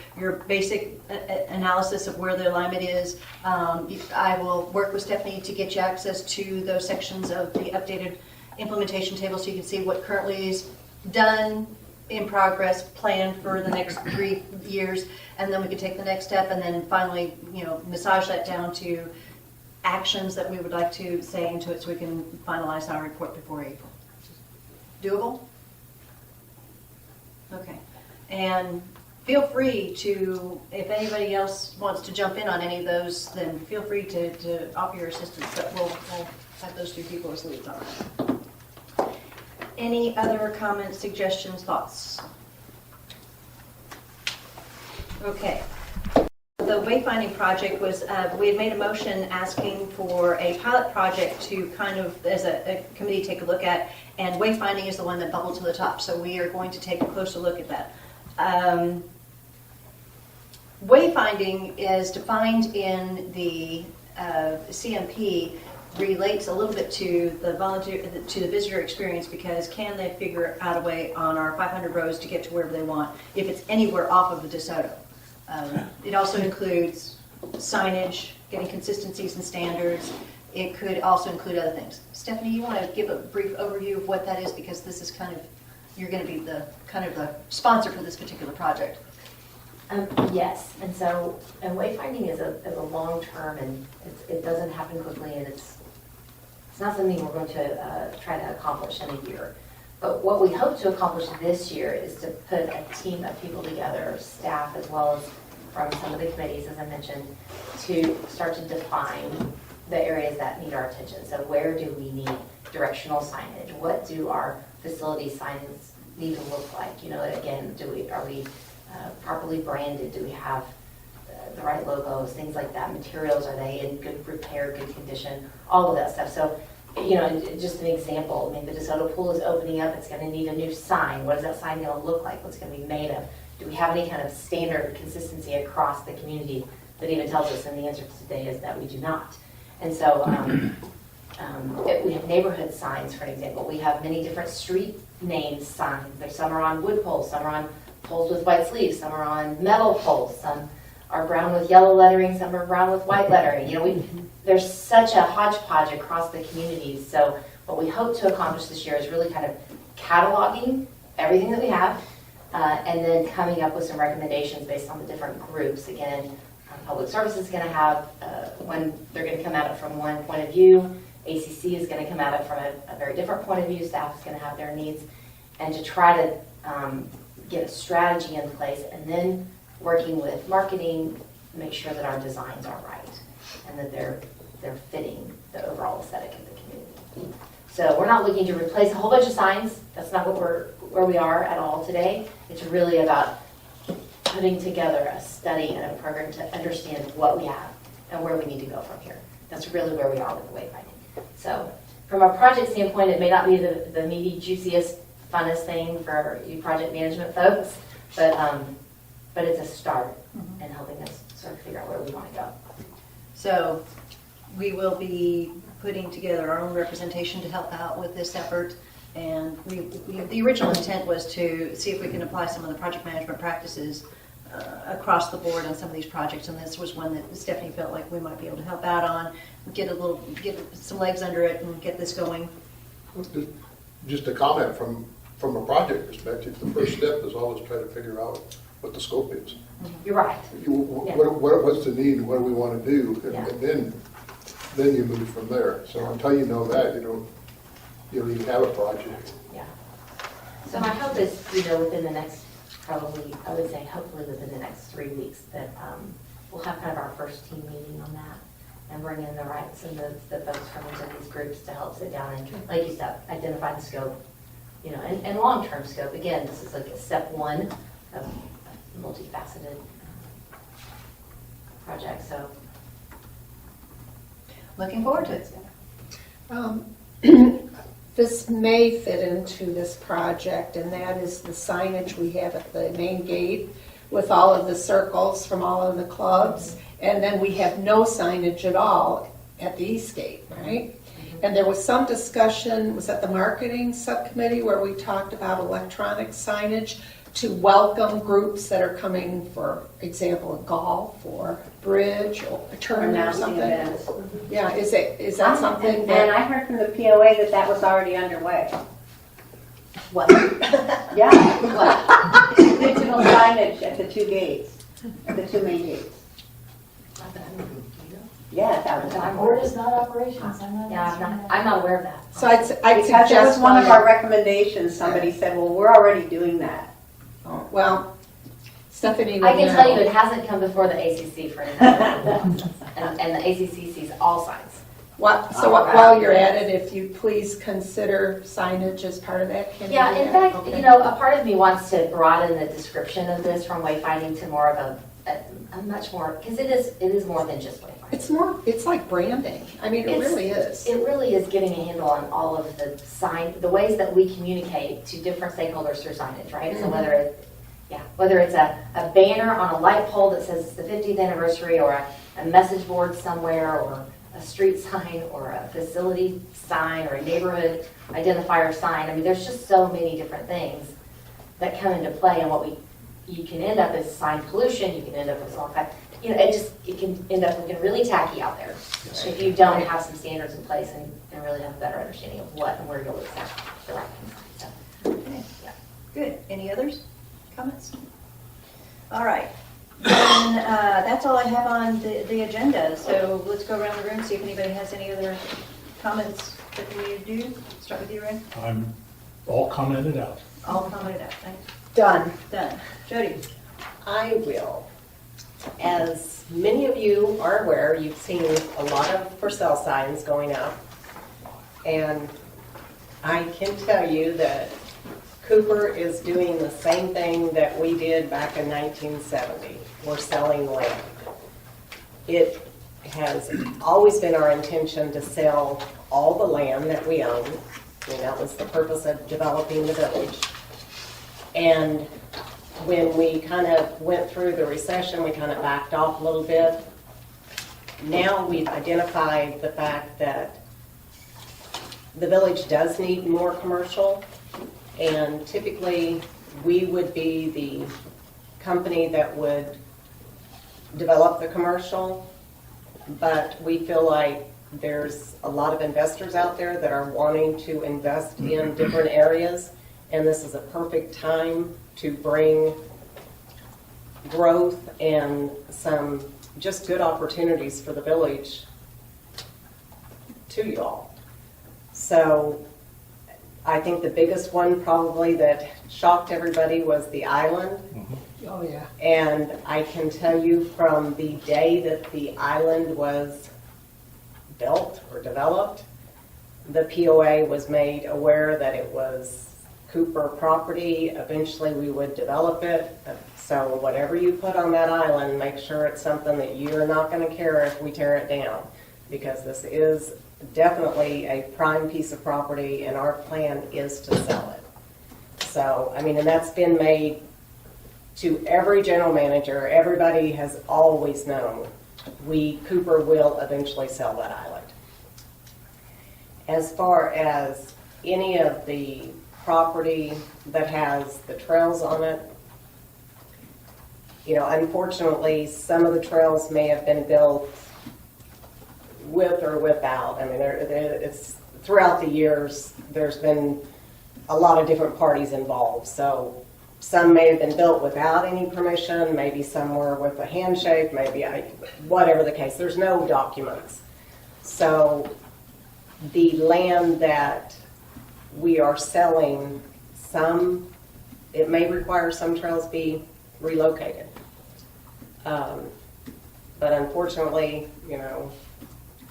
basic analysis of where the alignment is. I will work with Stephanie to get you access to those sections of the updated implementation table so you can see what currently is done, in progress, planned for the next 3 years, and then we can take the next step and then finally, massage that down to actions that we would like to say into it so we can finalize our report before April. Doable? Okay. And feel free to, if anybody else wants to jump in on any of those, then feel free to offer your assistance, but we'll have those 2 people as leads on that. Any other comments, suggestions, thoughts? Okay. The wayfinding project was, we had made a motion asking for a pilot project to kind of, as a committee, take a look at, and wayfinding is the one that bubbled to the top, so we are going to take a closer look at that. Wayfinding is defined in the CMP, relates a little bit to the visitor experience because can they figure out a way on our 500 rows to get to wherever they want if it's anywhere off of the DeSoto. It also includes signage, getting consistencies and standards. It could also include other things. Stephanie, you want to give a brief overview of what that is because this is you're going to be the sponsor for this particular project.
Yes, and wayfinding is a long term, and it doesn't happen quickly, and it's not something we're going to try to accomplish in a year. But what we hope to accomplish this year is to put a team of people together, staff as well as from some of the committees, as I mentioned, to start to define the areas that need our attention. So where do we need directional signage? What do our facility signs need to look like? You know, again, are we properly branded? Do we have the right logos, things like that? Materials, are they in good repair, good condition? All of that stuff. So, you know, just an example, I mean, the DeSoto pool is opening up. It's going to need a new sign. What is that sign going to look like? What's going to be made of? Do we have any kind of standard consistency across the community that even tells us? And the answer today is that we do not. And so we have neighborhood signs, for example. We have many different street name signs. There's some are on wood poles, some are on poles with white sleeves, some are on metal poles, some are brown with yellow lettering, some are brown with white lettering. You know, there's such a hodgepodge across the communities. So what we hope to accomplish this year is really kind of cataloging everything that we have, and then coming up with some recommendations based on the different groups. Again, Public Service is going to have when they're going to come at it from one point of view. ACC is going to come at it from a very different point of view. Staff is going to have their needs, and to try to get a strategy in place, and then working with marketing, make sure that our designs are right and that they're fitting the overall aesthetic of the community. So we're not looking to replace a whole bunch of signs. That's not where we are at all today. It's really about putting together a study and a program to understand what we have and where we need to go from here. That's really where we are with the wayfinding. So from a project standpoint, it may not be the meaty, juiciest, funnest thing for you project management folks, but it's a start in helping us sort of figure out where we want to go.
So we will be putting together our own representation to help out with this effort. And the original intent was to see if we can apply some of the project management practices across the board on some of these projects, and this was one that Stephanie felt like we might be able to help out on, get some legs under it and get this going.
Just a comment from a project perspective, the first step is always try to figure out what the scope is.
You're right.
What's the need and what do we want to do, and then you move from there. So until you know that, you don't even have a project.
Yeah. So my hope is, within the next, probably, I would say hopefully within the next 3 weeks, that we'll have kind of our first team meeting on that and bring in the rights and the folks from each of these groups to help sit down and, like you said, identify the scope, and long-term scope. Again, this is like a step one of a multifaceted project, so.
Looking forward to it.
This may fit into this project, and that is the signage we have at the main gate with all of the circles from all of the clubs, and then we have no signage at all at the east gate, right? And there was some discussion, was at the marketing subcommittee, where we talked about electronic signage to welcome groups that are coming, for example, a golf or bridge or a tournament or something. Yeah, is that something?
And I heard from the POA that was already underway.
What?
Yeah. What? Digital signage at the two gates, at the two main gates. Yeah, that was on board.
Board is not operations.
I'm not aware of that.
So I'd
Because
suggest
that was one of our recommendations. Somebody said, well, we're already doing that.
Well, Stephanie,
I can tell you it hasn't come before the ACC for anything. and the ACC sees all signs.
While you're at it, if you please consider signage as part of that. Can
Yeah,
you do
in
that?
fact,
Okay.
a part of me wants to broaden the description of this from wayfinding to more of a much more, because it is more than just wayfinding.
It's like branding. I mean, it really is.
It really is getting a handle on all of the ways that we communicate to different stakeholders through signage, right? So whether it's a banner on a light pole that says it's the 50th anniversary, or a message board somewhere, or a street sign, or a facility sign, or a neighborhood identifier sign. I mean, there's just so many different things that come into play, and you can end up as sign pollution. You can end up with all kinds. It can end up looking really tacky out there if you don't have some standards in place and really have a better understanding of what and where you'll accept the right things. So,
Okay. Yeah. Good. Any others? Comments? All right. Then that's all I have on the agenda. So let's go around the room, see if anybody has any other comments that we do. Start with you, Ray.
I'm all commented out.
All commented out. Thanks.
Done.
Done. Jody.
I will
As many of you are aware, you've seen a lot of for sale signs going up. And I can tell you that Cooper is doing the same thing that we did back in 1970. We're selling land. It has always been our intention to sell all the land that we own. I mean, that was the purpose of developing the village. And when we kind of went through the recession, we kind of backed off a little bit. Now we've identified the fact that the village does need more commercial, and typically we would be the company that would develop the commercial, but we feel like there's a lot of investors out there that are wanting to invest in different areas, and this is a perfect time to bring growth and some just good opportunities for the village to you all. So I think the biggest one probably that shocked everybody was the island.
Oh, yeah.
And I can tell you from the day that the island was built or developed, the POA was made aware that it was Cooper property. Eventually we would develop it. So whatever you put on that island, make sure it's something that you're not going to care if we tear it down, because this is definitely a prime piece of property and our plan is to sell it. So, I mean, and that's been made to every general manager. Everybody has always known Cooper will eventually sell that island. As far as any of the property that has the trails on it, you know, unfortunately, some of the trails may have been built with or without. I mean, it's throughout the years, there's been a lot of different parties involved. So some may have been built without any permission, maybe some were with a handshake, maybe whatever the case. There's no documents. So the land that we are selling, it may require some trails be relocated. But unfortunately, you know,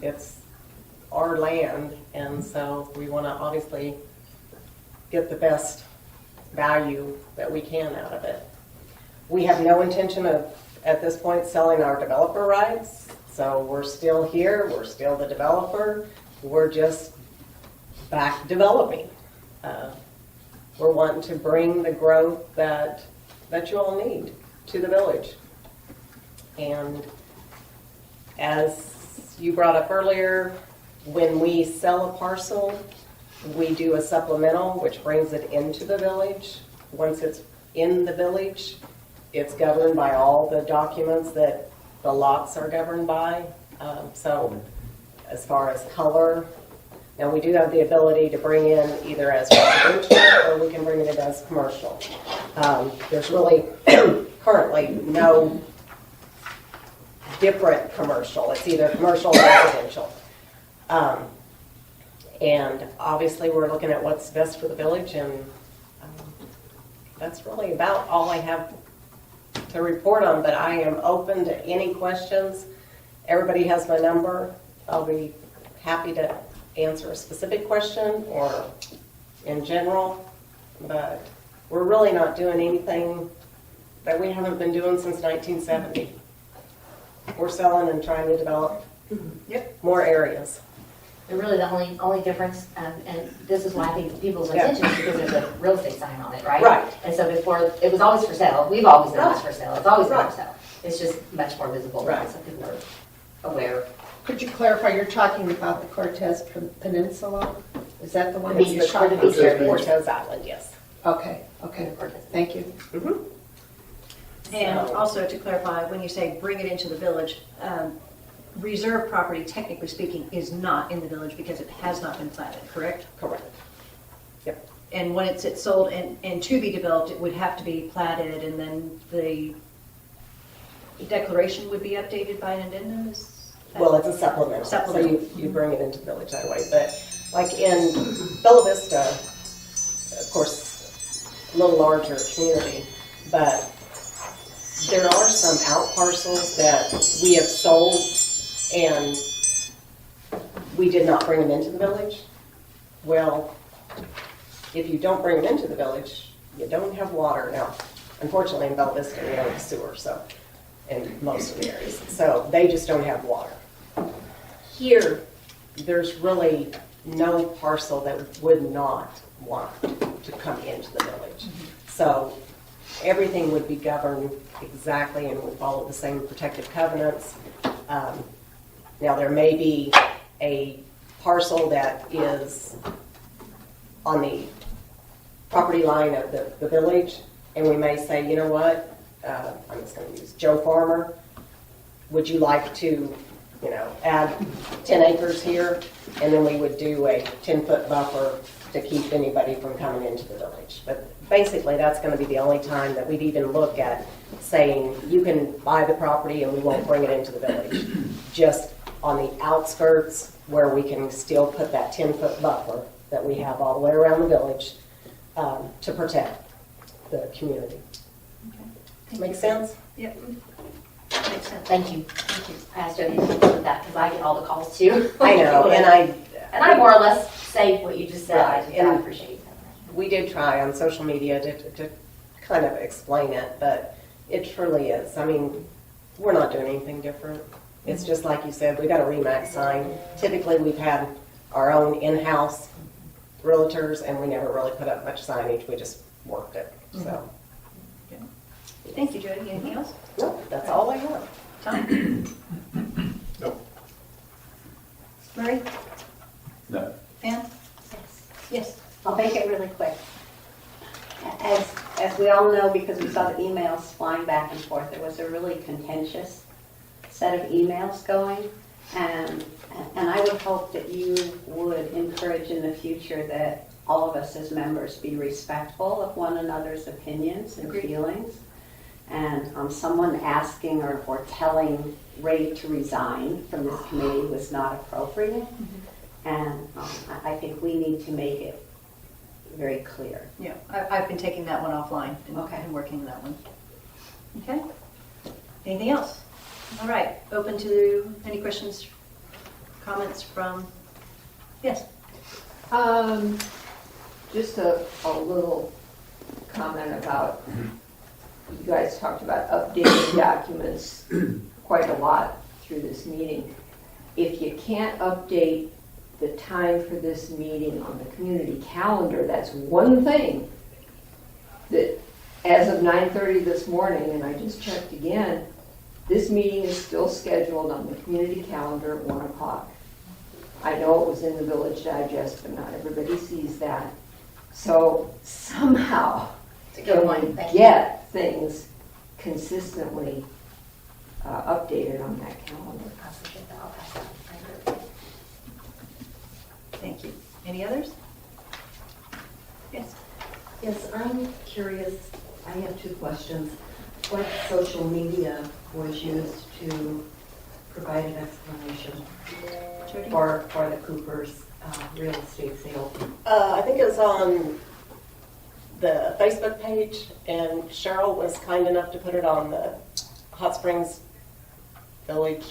it's our land, and so we want to obviously get the best value that we can out of it. We have no intention of, at this point, selling our developer rights, so we're still here, we're still the developer, we're just back developing. We're wanting to bring the growth that you all need to the village. And as you brought up earlier, when we sell a parcel, we do a supplemental, which brings it into the village. Once it's in the village, it's governed by all the documents that the lots are governed by. So as far as color, now we do have the ability to bring in either as residential or we can bring it as commercial. There's really currently no different commercial. It's either commercial or residential. And obviously we're looking at what's best for the village, and that's really about all I have to report on, but I am open to any questions. Everybody has my number. I'll be happy to answer a specific question or in general, but we're really not doing anything that we haven't been doing since 1970. We're selling and trying to develop more areas.
And really the only difference, and this is why I think people's attention is because there's a real estate sign on it, right?
Right.
And so before, it was always for sale. We've always known it's for sale. It's always been for sale. It's just much more visible now, so people are aware.
Could you clarify, you're talking about the Cortez Peninsula? Is that the one
The
that you're
beach,
talking
the beach
about?
area.
Cortez Island, yes.
Okay, thank you.
And also to clarify, when you say bring it into the village, reserve property, technically speaking, is not in the village because it has not been platted, correct?
Correct. Yep.
And when it's sold and to be developed, it would have to be platted, and then the declaration would be updated by an addendum?
Well, it's a supplemental.
Supplemental.
So you bring it into the village that way. But like in Bella Vista, of course, a little larger community, but there are some out parcels that we have sold and we did not bring them into the village. Well, if you don't bring them into the village, you don't have water. Now, unfortunately in Bella Vista, we don't have sewer, so, in most of the areas. So they just don't have water. Here, there's really no parcel that would not want to come into the village. So everything would be governed exactly and would follow the same protective covenants. Now, there may be a parcel that is on the property line of the village, and we may say, you know what, I'm just going to use Joe Farmer. Would you like to, add 10 acres here? And then we would do a 10-foot buffer to keep anybody from coming into the village. But basically, that's going to be the only time that we'd even look at saying, you can buy the property and we won't bring it into the village. Just on the outskirts where we can still put that 10-foot buffer that we have all the way around the village to protect the community. Make sense?
Yep. Makes sense.
Thank you.
Thank you.
I asked Jody with that because I get all the calls too.
I know, and
I more or less say what you just said.
Right,
I
and
appreciate that.
we did try on social media to kind of explain it, but it truly is. I mean, we're not doing anything different. It's just like you said, we got a RE/MAX sign. Typically, we've had our own in-house realtors, and we never really put up much signage. We just worked it. So,
Thank you, Jody. Anything else?
nope, that's all I have.
Tom?
Nope.
Murray?
No.
Pam? Yes.
I'll make it really quick. As we all know, because we saw the emails flying back and forth, there was a really contentious set of emails going. And I would hope that you would encourage in the future that all of us as members be respectful of one another's opinions and feelings. And someone asking or telling Ray to resign from this committee was not appropriate. And I think we need to make it very clear.
Yeah, I've been taking that one offline
Okay.
and working on that one. Okay. Anything else? All right, open to any questions, comments from, yes?
Just a little comment about, you guys talked about updating documents quite a lot through this meeting. If you can't update the time for this meeting on the community calendar, that's one thing that, as of 9:30 this morning, and I just checked again, this meeting is still scheduled on the community calendar at 1 o'clock. I know it was in the Village Digest, but not everybody sees that. So somehow,
It's a good one. Thank you.
get things consistently updated on that calendar.
I appreciate that. I'll pass that. I agree.
Thank you. Any others? Yes.
Yes, I'm curious, I have two questions. What social media was used to provide an explanation
Jody?
for the Cooper's real estate sale?
I think it was on the Facebook page, and Cheryl was kind enough to put it on the Hot Springs Village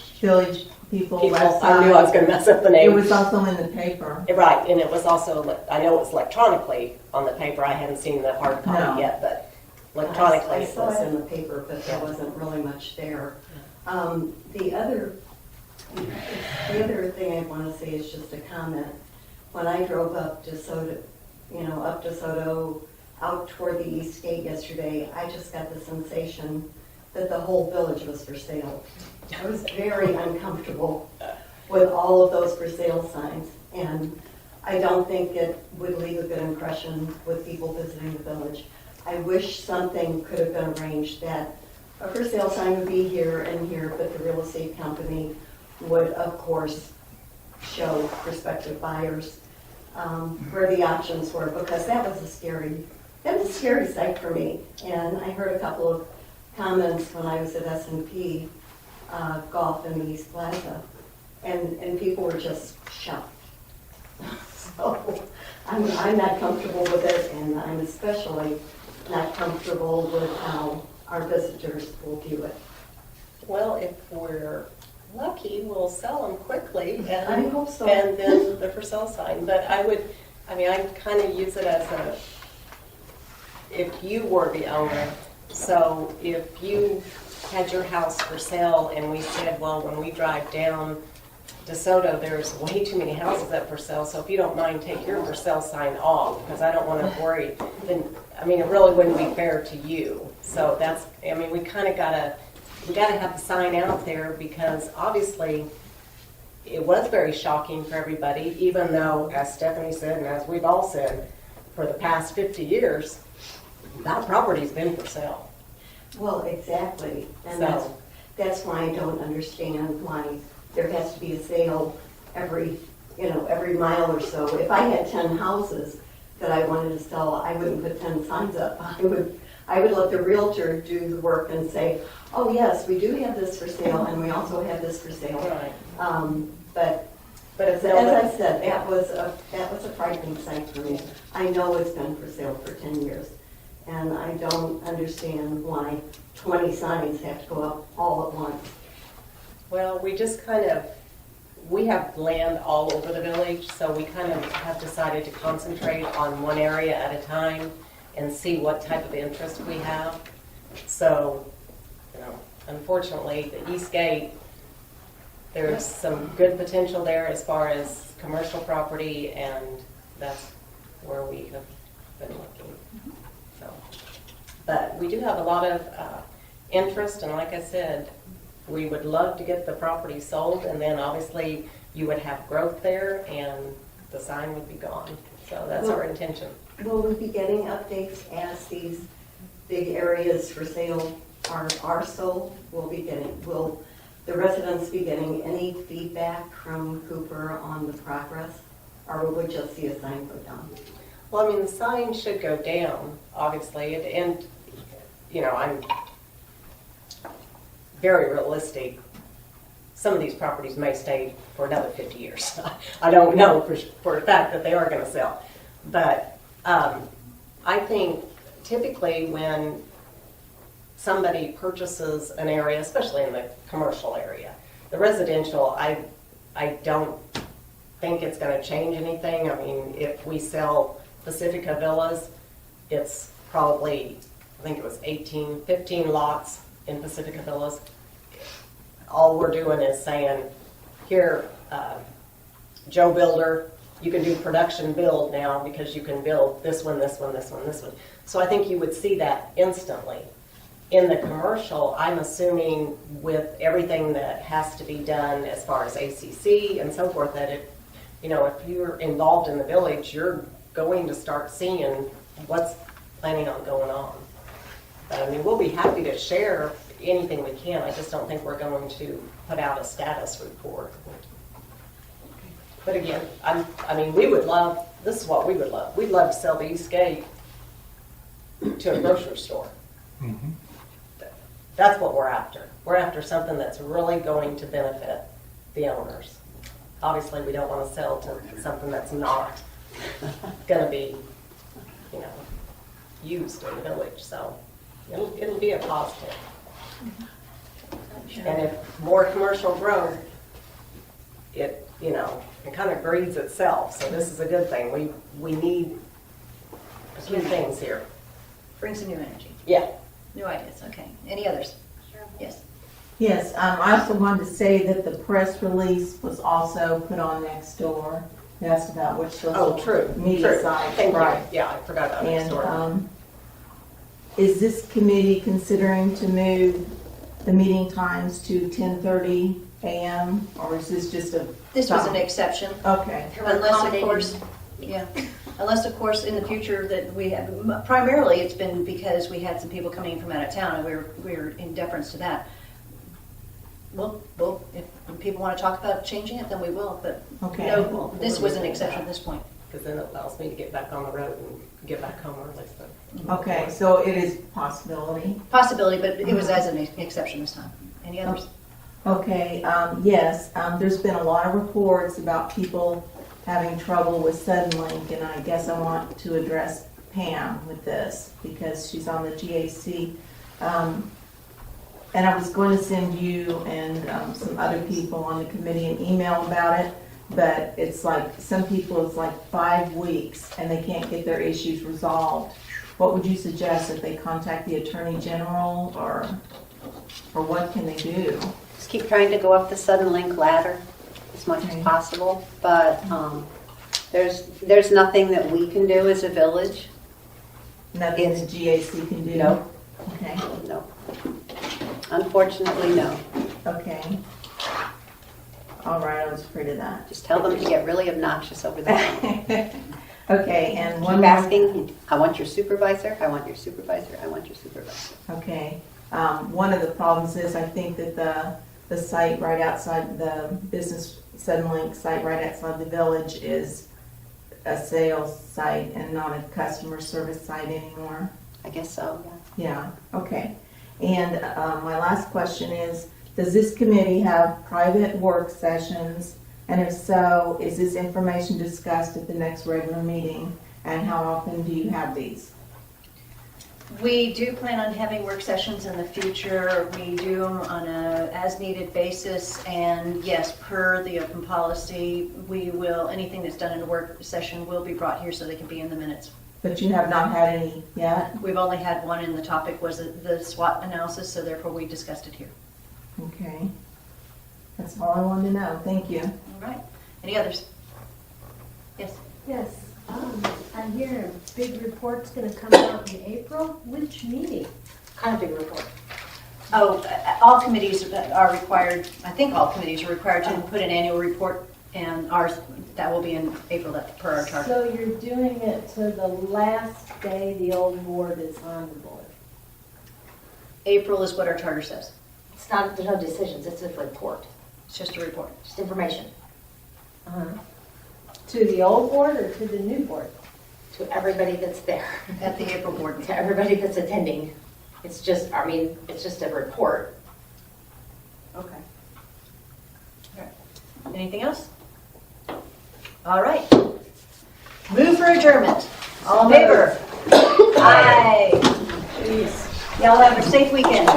People
people.
website.
I knew I was going to mess up the
It
name.
was also in the paper.
Right, and it was also, I know it was electronically on the paper. I hadn't seen the hard copy
No.
yet, but electronically
I
it
saw it in
was.
the paper, but there wasn't really much there. The other thing I want to say is just a comment. When I drove up to Soto, out toward the East Gate yesterday, I just got the sensation that the whole village was for sale. I was very uncomfortable with all of those for sale signs, and I don't think it would leave a good impression with people visiting the village. I wish something could have been arranged that a for sale sign would be here and here, but the real estate company would, of course, show prospective buyers where the options were, because that was a scary sight for me. And I heard a couple of comments when I was at S&P Golf in the East Plaza, and people were just shocked. So I'm not comfortable with it, and I'm especially not comfortable with how our visitors will view it.
Well, if we're lucky, we'll sell them quickly and,
I hope so.
and then the for sale sign. But I kind of use it as if you were the owner. So if you had your house for sale and we said, well, when we drive down DeSoto, there's way too many houses up for sale. So if you don't mind, take your for sale sign off because I don't want to worry. Then, it really wouldn't be fair to you. So we kind of we got to have the sign out there because obviously it was very shocking for everybody, even though, as Stephanie said, and as we've all said, for the past 50 years, that property's been for sale.
Well, exactly. And
So-
that's why I don't understand why there has to be a sale every mile or so. If I had 10 houses that I wanted to sell, I wouldn't put 10 signs up. I would let the realtor do the work and say, oh yes, we do have this for sale and we also have this for sale.
Right.
But as I said, that was a frightening sight for me. I know it's been for sale for 10 years. And I don't understand why 20 signs have to go up all at once.
Well, we have land all over the village, so we kind of have decided to concentrate on one area at a time and see what type of interest we have. So, unfortunately, the East Gate, there's some good potential there as far as commercial property, and that's where we have been looking. So, but we do have a lot of interest, and like I said, we would love to get the property sold, and then obviously you would have growth there, and the sign would be gone. So that's our intention.
Will we be getting updates as these big areas for sale are sold? Will the residents be getting any feedback from Cooper on the progress, or will we just see a sign go down?
Well, the sign should go down, obviously, and I'm very realistic. Some of these properties may stay for another 50 years. I don't know for a fact that they are going to sell. But I think typically when somebody purchases an area, especially in the commercial area, the residential, I don't think it's going to change anything. If we sell Pacifica Villas, it's probably, I think it was 15 lots in Pacifica Villas. All we're doing is saying, here, Joe Builder, you can do production build now because you can build this one, this one, this one, this one. So I think you would see that instantly. In the commercial, I'm assuming with everything that has to be done as far as ACC and so forth, that if you're involved in the village, you're going to start seeing what's planning on going on. But we'll be happy to share anything we can. I just don't think we're going to put out a status report. But again, we would love, this is what we would love. We'd love to sell the East Gate to a grocery store.
Mhm.
That's what we're after. We're after something that's really going to benefit the owners. Obviously, we don't want to sell to something that's not going to be, used in the village. So it'll be a positive. And if more commercial growth, it kind of breeds itself. So this is a good thing. We need a few things here.
Bring some new energy,
Yeah.
new ideas. Okay. Any others? Yes.
Yes, I also wanted to say that the press release was also put on Nextdoor. You asked about which social media
True.
site.
Thank
right.
you. Yeah, I forgot about next door.
And is this committee considering to move the meeting times to 10:30 a.m. or is this just a?
This was an exception.
Okay.
Unless, of course, in the future that we have, primarily it's been because we had some people coming in from out of town and we were in deference to that. Well, if people want to talk about changing it, then we will, but
Okay.
no, this was an exception at this point.
Because then it allows me to get back on the road and get back home early. So.
Okay, so it is a possibility.
Possibility, but it was as an exception this time. Any others?
Okay, yes, there's been a lot of reports about people having trouble with Suddenlink, and I guess I want to address Pam with this because she's on the GAC And I was going to send you and some other people on the committee an email about it, but it's like, some people, it's like 5 weeks and they can't get their issues resolved. What would you suggest, that they contact the Attorney General, or what can they do?
Just keep trying to go up the sudden link ladder as much as possible, but there's nothing that we can do as a village.
Nothing the GAC can do?
No.
Okay.
No. Unfortunately, no.
Okay. All right, I was afraid of that.
Just tell them to get really obnoxious over there.
Okay, and one
Keep
more.
asking, I want your supervisor, I want your supervisor, I want your supervisor.
Okay. One of the problems is, I think that the site right outside, the business Suddenlink site right outside the village is a sales site and not a customer service site anymore.
I guess so, yeah.
Yeah, okay. And my last question is, does this committee have private work sessions? And if so, is this information discussed at the next regular meeting? And how often do you have these?
We do plan on having work sessions in the future. We do them on a as-needed basis, and yes, per the open policy, we will, anything that's done in a work session will be brought here so they can be in the minutes.
But you have not had any yet?
We've only had one, and the topic was the SWOT analysis, so therefore we discussed it here.
Okay. That's all I wanted to know. Thank you.
All right. Any others? Yes.
Yes, I hear a big report's gonna come out in April. Which meeting?
Kind of big report.
Oh, all committees are required, I think all committees are required to put an annual report, and ours, that will be in April, that per our charter.
So you're doing it to the last day the old board is on the board?
April is what our charter says.
It's not, there's no decisions, it's a report,
It's just a report.
just information
To the old board or to the new board?
to everybody that's there,
At the April board.
to everybody that's attending. It's just, I mean, it's just a report.
Okay. All right. Anything else? All right. Move for adjournment. All in favor? Aye. Y'all have a safe weekend.